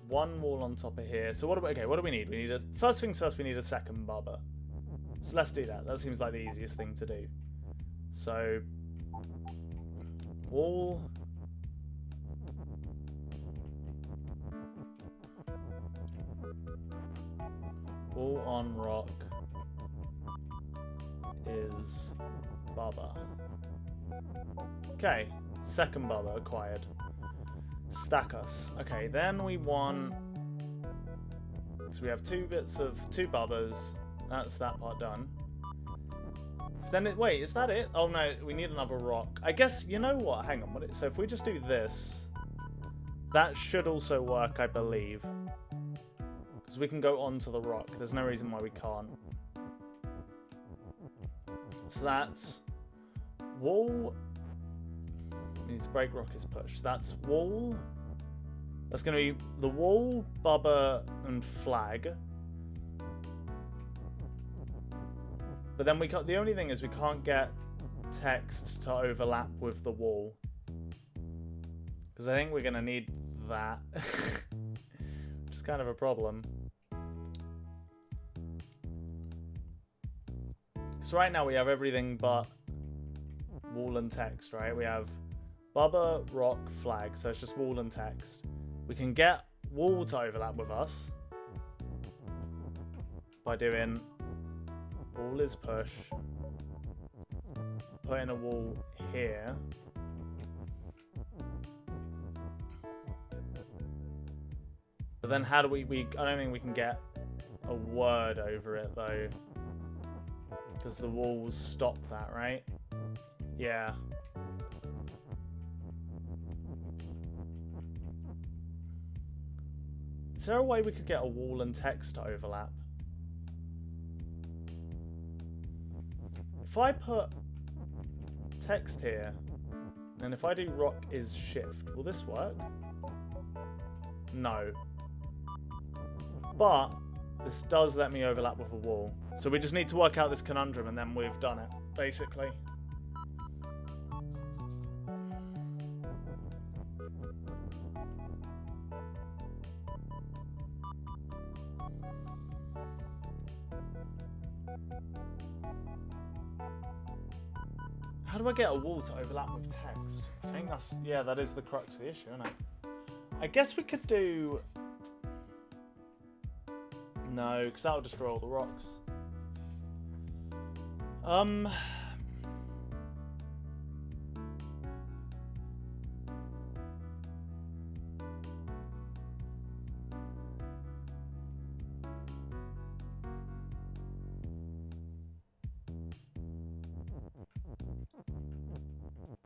one wall on top of here. So what do we need? We need first things first, we need a second bubble. So let's do that. That seems like the easiest thing to do. So wall on rock is bubba. Okay, second bubba acquired. Stack us. Okay, then we want... So we have two bubbas. That's that part done. So then wait, is that it? Oh no, we need another rock. I guess, you know what? Hang on. So if we just do this, that should also work, I believe. Because we can go onto the rock. There's no reason why we can't. So that's wall... Means break rock is pushed. That's wall. That's going to be the wall, bubba, and flag. But then the only thing is we can't get text to overlap with the wall. Because I think we're going to need that. Which is kind of a problem. So right now we have everything but wall and text, right? We have bubba, rock, flag, so it's just wall and text. We can get wall to overlap with us by doing wall is push, putting a wall here, but then how do we I don't think we can get a word over it though, because the walls stop that, right? Yeah. Is there a way we could get a wall and text to overlap? If I put text here, and if I do rock is shift, will this work? No. But this does let me overlap with a wall. So we just need to work out this conundrum and then we've done it, basically. How do I get a wall to overlap with text? I think that's, yeah, that is the crux of the issue, isn't it? I guess we could do... No, because that'll destroy all the rocks.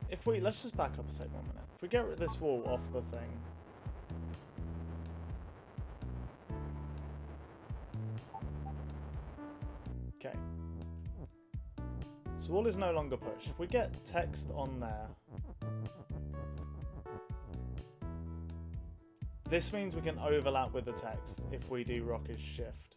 If we, let's just back up a sec 1 minute. If we get rid of this wall off the thing. Okay. So wall is no longer pushed. If we get text on there, this means we can overlap with the text if we do rock is shift.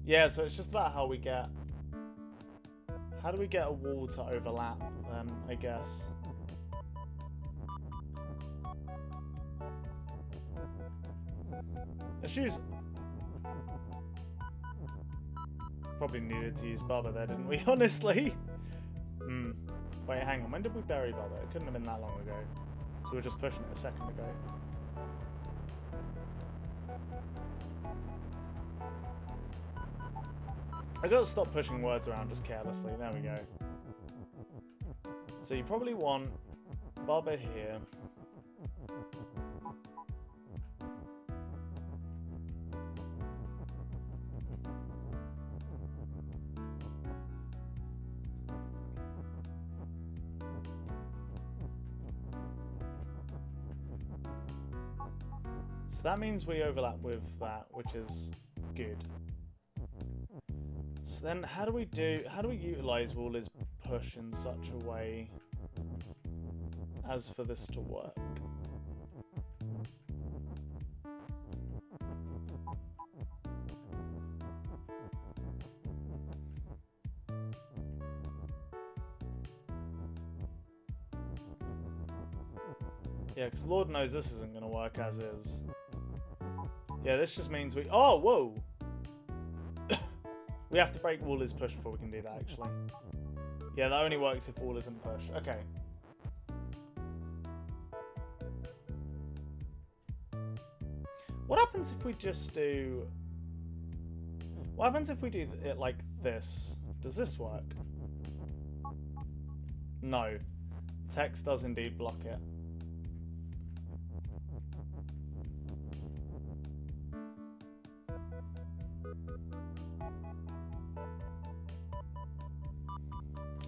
Yeah, so it's just about how we get... How do we get a wall to overlap then, I guess? Let's use... Probably needed to use Bubba there, didn't we? Honestly. Wait, hang on. When did we bury Bubba? It couldn't have been that long ago. So we were just pushing it a second ago. I gotta stop pushing words around just carelessly. There we go. So you probably want Bubba here. So that means we overlap with that, which is good. So then how do we utilize wall is push in such a way as for this to work? Yeah, because Lord knows this isn't going to work as is. Yeah, this just means we... Oh, whoa! We have to break wall is push before we can do that, actually. Yeah, that only works if wall isn't push. Okay. What happens if we just do... What happens if we do it like this? Does this work? No. Text does indeed block it.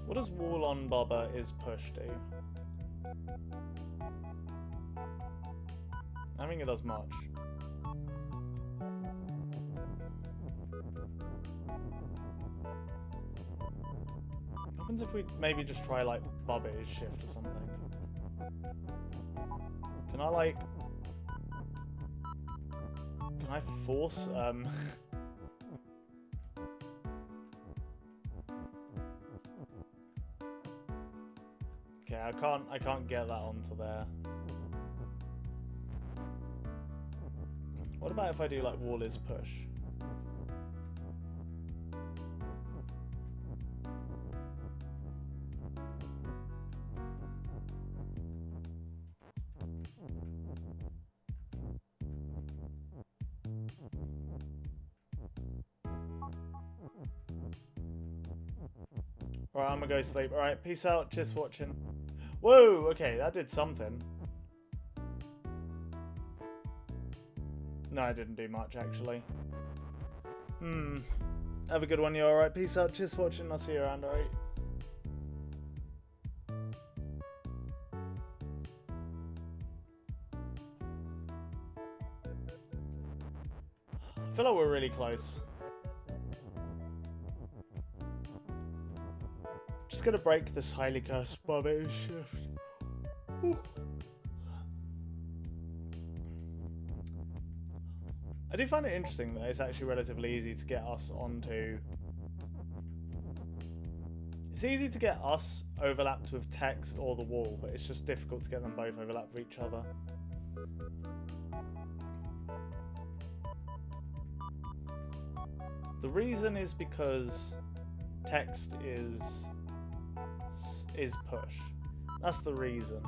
What does wall on Bubba is push do? I don't think it does much. What happens if we maybe just try like Bubba is shift or something? Can I like... Can I force... Okay, I can't get that onto there. What about if I do like wall is push? Alright, I'm gonna go sleep. Alright, peace out. Cheers for watching. Whoa, okay, that did something. No, it didn't do much, actually. Have a good one, you alright? Peace out, cheers for watching, I'll see you around, alright? I feel like we're really close. Just gonna break this highly cursed Barbados shift. Whew. I do find it interesting that it's actually relatively easy to get us onto... It's easy to get us overlapped with text or the wall, but it's just difficult to get them both overlapped with each other. The reason is because text is push. That's the reason,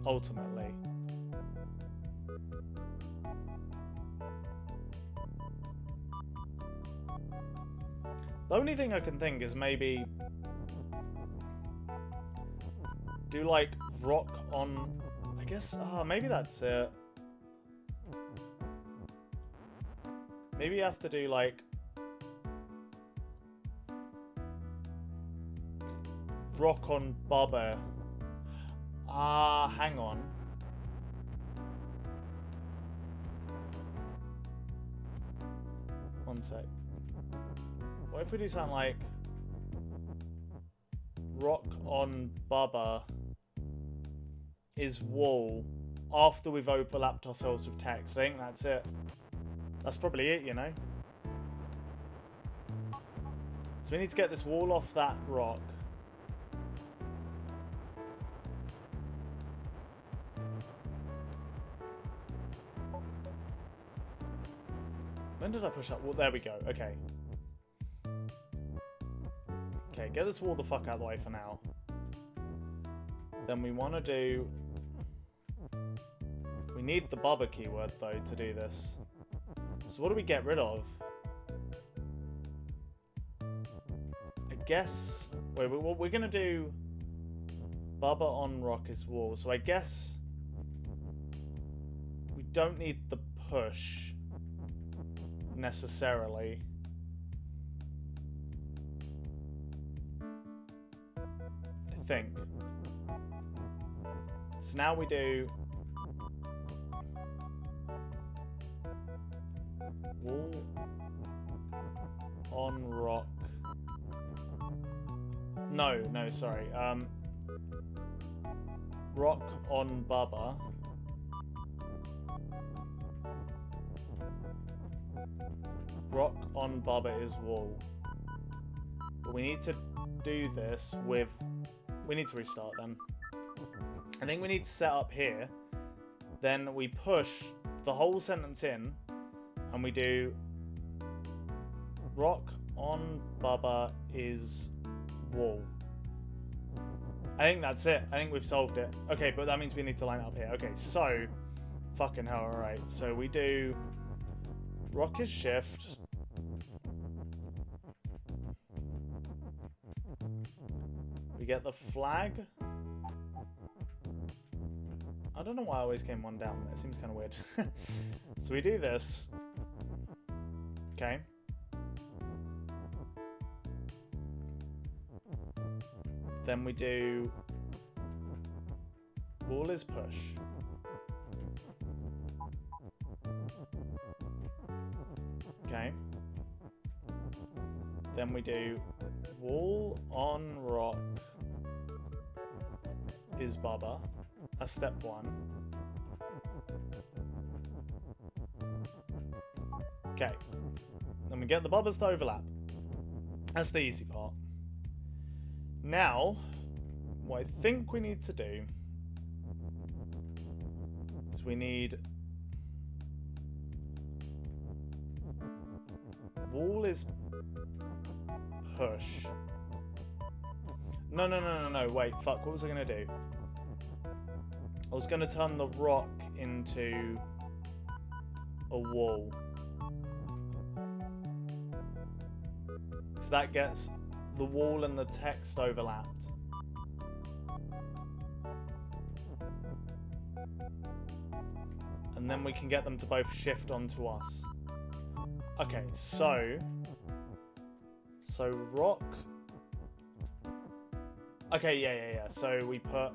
ultimately. The only thing I can think is maybe do like rock on, I guess, maybe that's it. Maybe you have to do like rock on Bubba. Hang on. One sec. What if we do something like rock on Bubba is wall after we've overlapped ourselves with text? I think that's it. That's probably it, you know? So we need to get this wall off that rock. When did I push up? Well, there we go. Okay. Okay, get this wall the fuck out of the way for now. Then we want to do... We need the Bubba keyword, though, to do this. So what do we get rid of? I guess... Wait, what we're going to do... Bubba on rock is wall. So I guess... We don't need the push... necessarily. I think. So now we do wall on rock. No, sorry. Rock on Bubba. Rock on Bubba is wall. But we need to do this with... We need to restart then. I think we need to set up here. Then we push the whole sentence in. And we do... Rock on Bubba is wall. I think that's it. I think we've solved it. Okay, but that means we need to line it up here. Okay, so... Fucking hell, alright. So we do... Rock is shift. We get the flag. I don't know why I always came one down there. It seems kind of weird. So we do this. Okay. Then we do... Wall is push. Okay. Then we do wall on rock is Bubba. That's step one. Okay. Then we get the Bubbas to overlap. That's the easy part. Now, what I think we need to do is we need wall is push. No, wait, fuck, what was I gonna do? I was gonna turn the rock into a wall. So that gets the wall and the text overlapped. And then we can get them to both shift onto us. Okay, so rock. Okay, yeah. So we put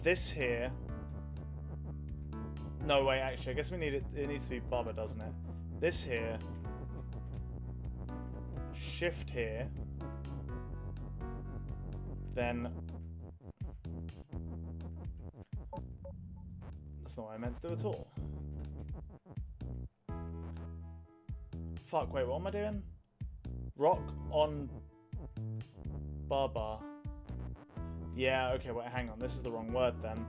this here. No, wait, actually, I guess we need it. It needs to be Bubba, doesn't it? This here. Shift here. Then. That's not what I meant to do at all. Fuck, wait, what am I doing? Rock on Bubba. Yeah, okay, wait, hang on. This is the wrong word then.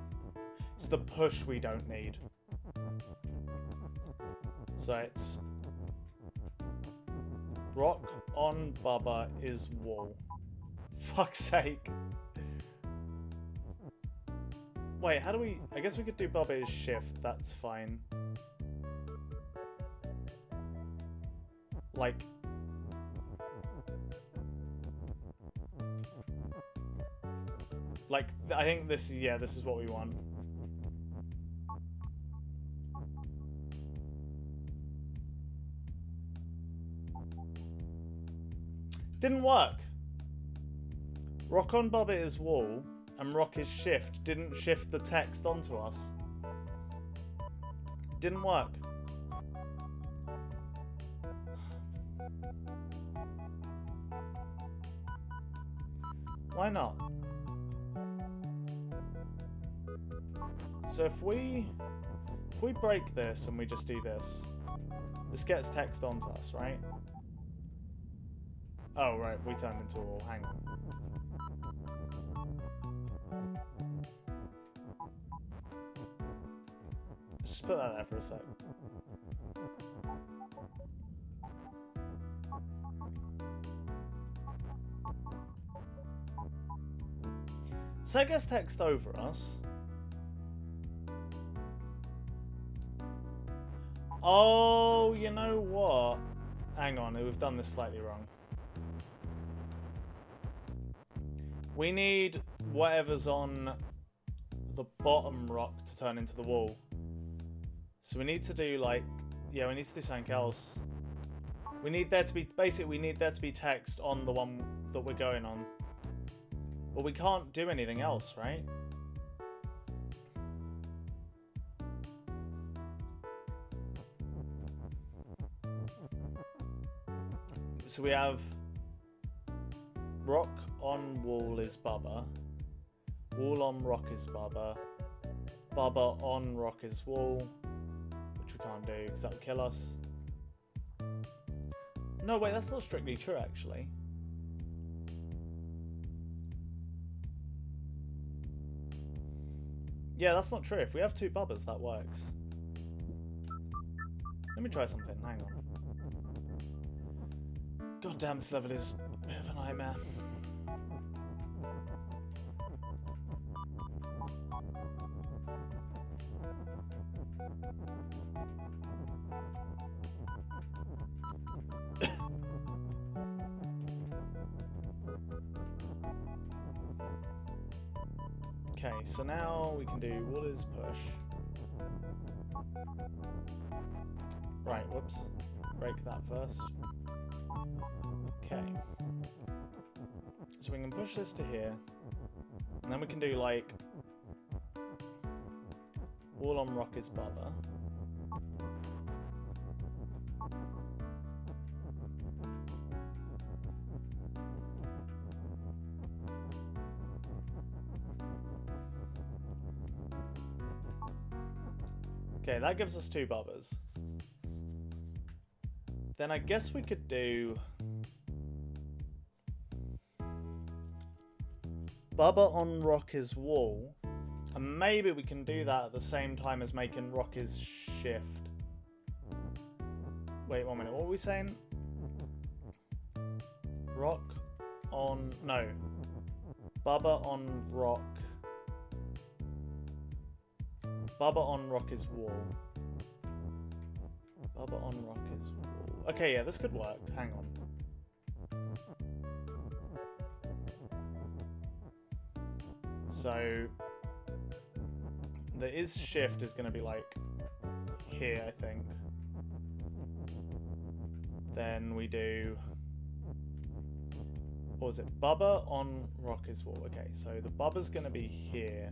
It's the push we don't need. So it's rock on Bubba is wall. Fuck's sake. Wait, how do we... I guess we could do Bubba is shift. That's fine. Like... I think this... Yeah, this is what we want. Didn't work. Rock on Bubba is wall, and rock is shift. Didn't shift the text onto us. Didn't work. Why not? So if we break this and we just do this, this gets text onto us, right? Oh, right, we turned into a wall. Hang on. Just put that there for a sec. So it gets text over us. Oh, you know what? Hang on, we've done this slightly wrong. We need whatever's on the bottom rock to turn into the wall. So we need to do like, yeah, we need to do something else. We need there to be, basically we need there to be text on the one that we're going on. But we can't do anything else, right? So we have rock on wall is Bubba. Wall on rock is Bubba. Bubba on rock is wall. Which we can't do because that would kill us. No, wait, that's not strictly true actually. Yeah, that's not true. If we have two Bubbas, that works. Let me try something. Hang on. God damn, this level is a bit of a nightmare. Okay, so now we can do what is push. Right, whoops. Break that first. Okay. So we can push this to here. And then we can do like wall on rock is Bubba. Okay, that gives us two Bubbas. Then I guess we could do Bubba on rock is wall. And maybe we can do that at the same time as making rock is shift. Wait, 1 minute. What were we saying? Rock on... No. Bubba on rock. Bubba on rock is wall. Bubba on rock is wall. Okay, yeah, this could work. Hang on. So the is shift is going to be like here, I think. Then we do... What was it? Bubba on Rocket's wall. Okay, so the Bubba's going to be here.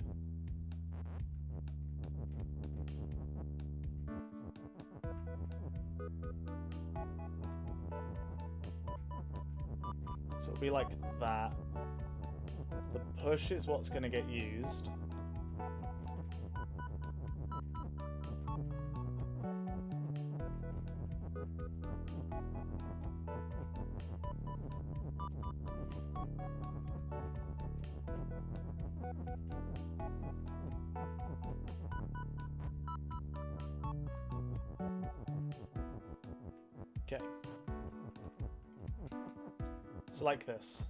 So it'll be like that. The push is what's going to get used. Okay. So like this.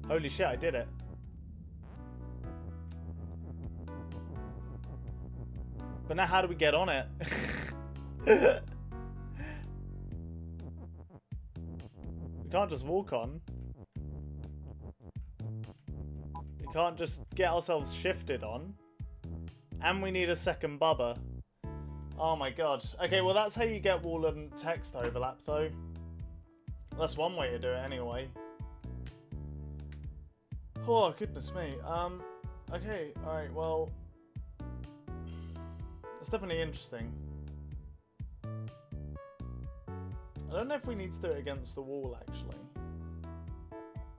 Holy shit, I did it. But now how do we get on it? We can't just walk on. We can't just get ourselves shifted on. And we need a second Bubba. Oh my god. Okay, well that's how you get wall and text overlap though. That's one way to do it anyway. Oh, goodness me. Okay, alright, well... It's definitely interesting. I don't know if we need to do it against the wall, actually.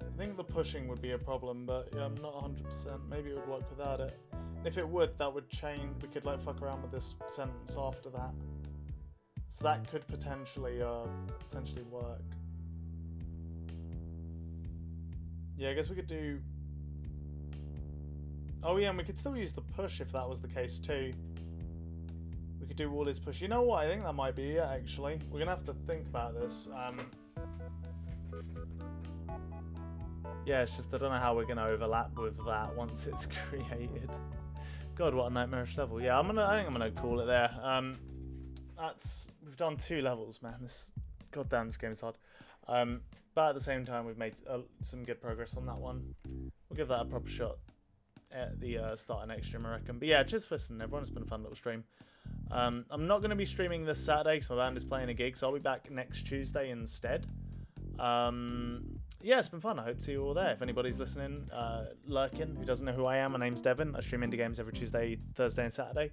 I think the pushing would be a problem, but yeah, I'm not 100%. Maybe it would work without it. If it would, that would change. We could, like, fuck around with this sentence after that. So that could potentially work. Yeah, I guess we could do... Oh yeah, and we could still use the push if that was the case too. We could do all his push. You know what? I think that might be it, actually. We're going to have to think about this. Yeah, it's just I don't know how we're going to overlap with that once it's created. God, what a nightmarish level. Yeah, I think I'm going to call it there. We've done 2 levels, man. Goddamn, this game is hard. But at the same time, we've made some good progress on that one. We'll give that a proper shot at the start of next stream, I reckon. But yeah, cheers for listening, everyone. It's been a fun little stream. I'm not going to be streaming this Saturday because my band is playing a gig, so I'll be back next Tuesday instead. Yeah, it's been fun. I hope to see you all there. If anybody's listening, lurking, who doesn't know who I am, my name's Devin. I stream indie games every Tuesday, Thursday, and Saturday.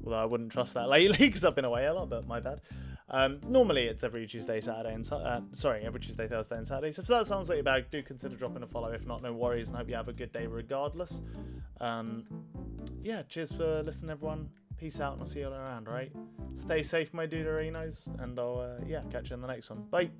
Although I wouldn't trust that lately because I've been away a lot, but my bad. Normally it's every Tuesday, Saturday, and every Tuesday, Thursday, and Saturday. So if that sounds like your bag, do consider dropping a follow. If not, no worries, and hope you have a good day regardless. Yeah, cheers for listening, everyone. Peace out, and I'll see you all around, alright? Stay safe, my duderinos, and I'll, catch you in the next one. Bye!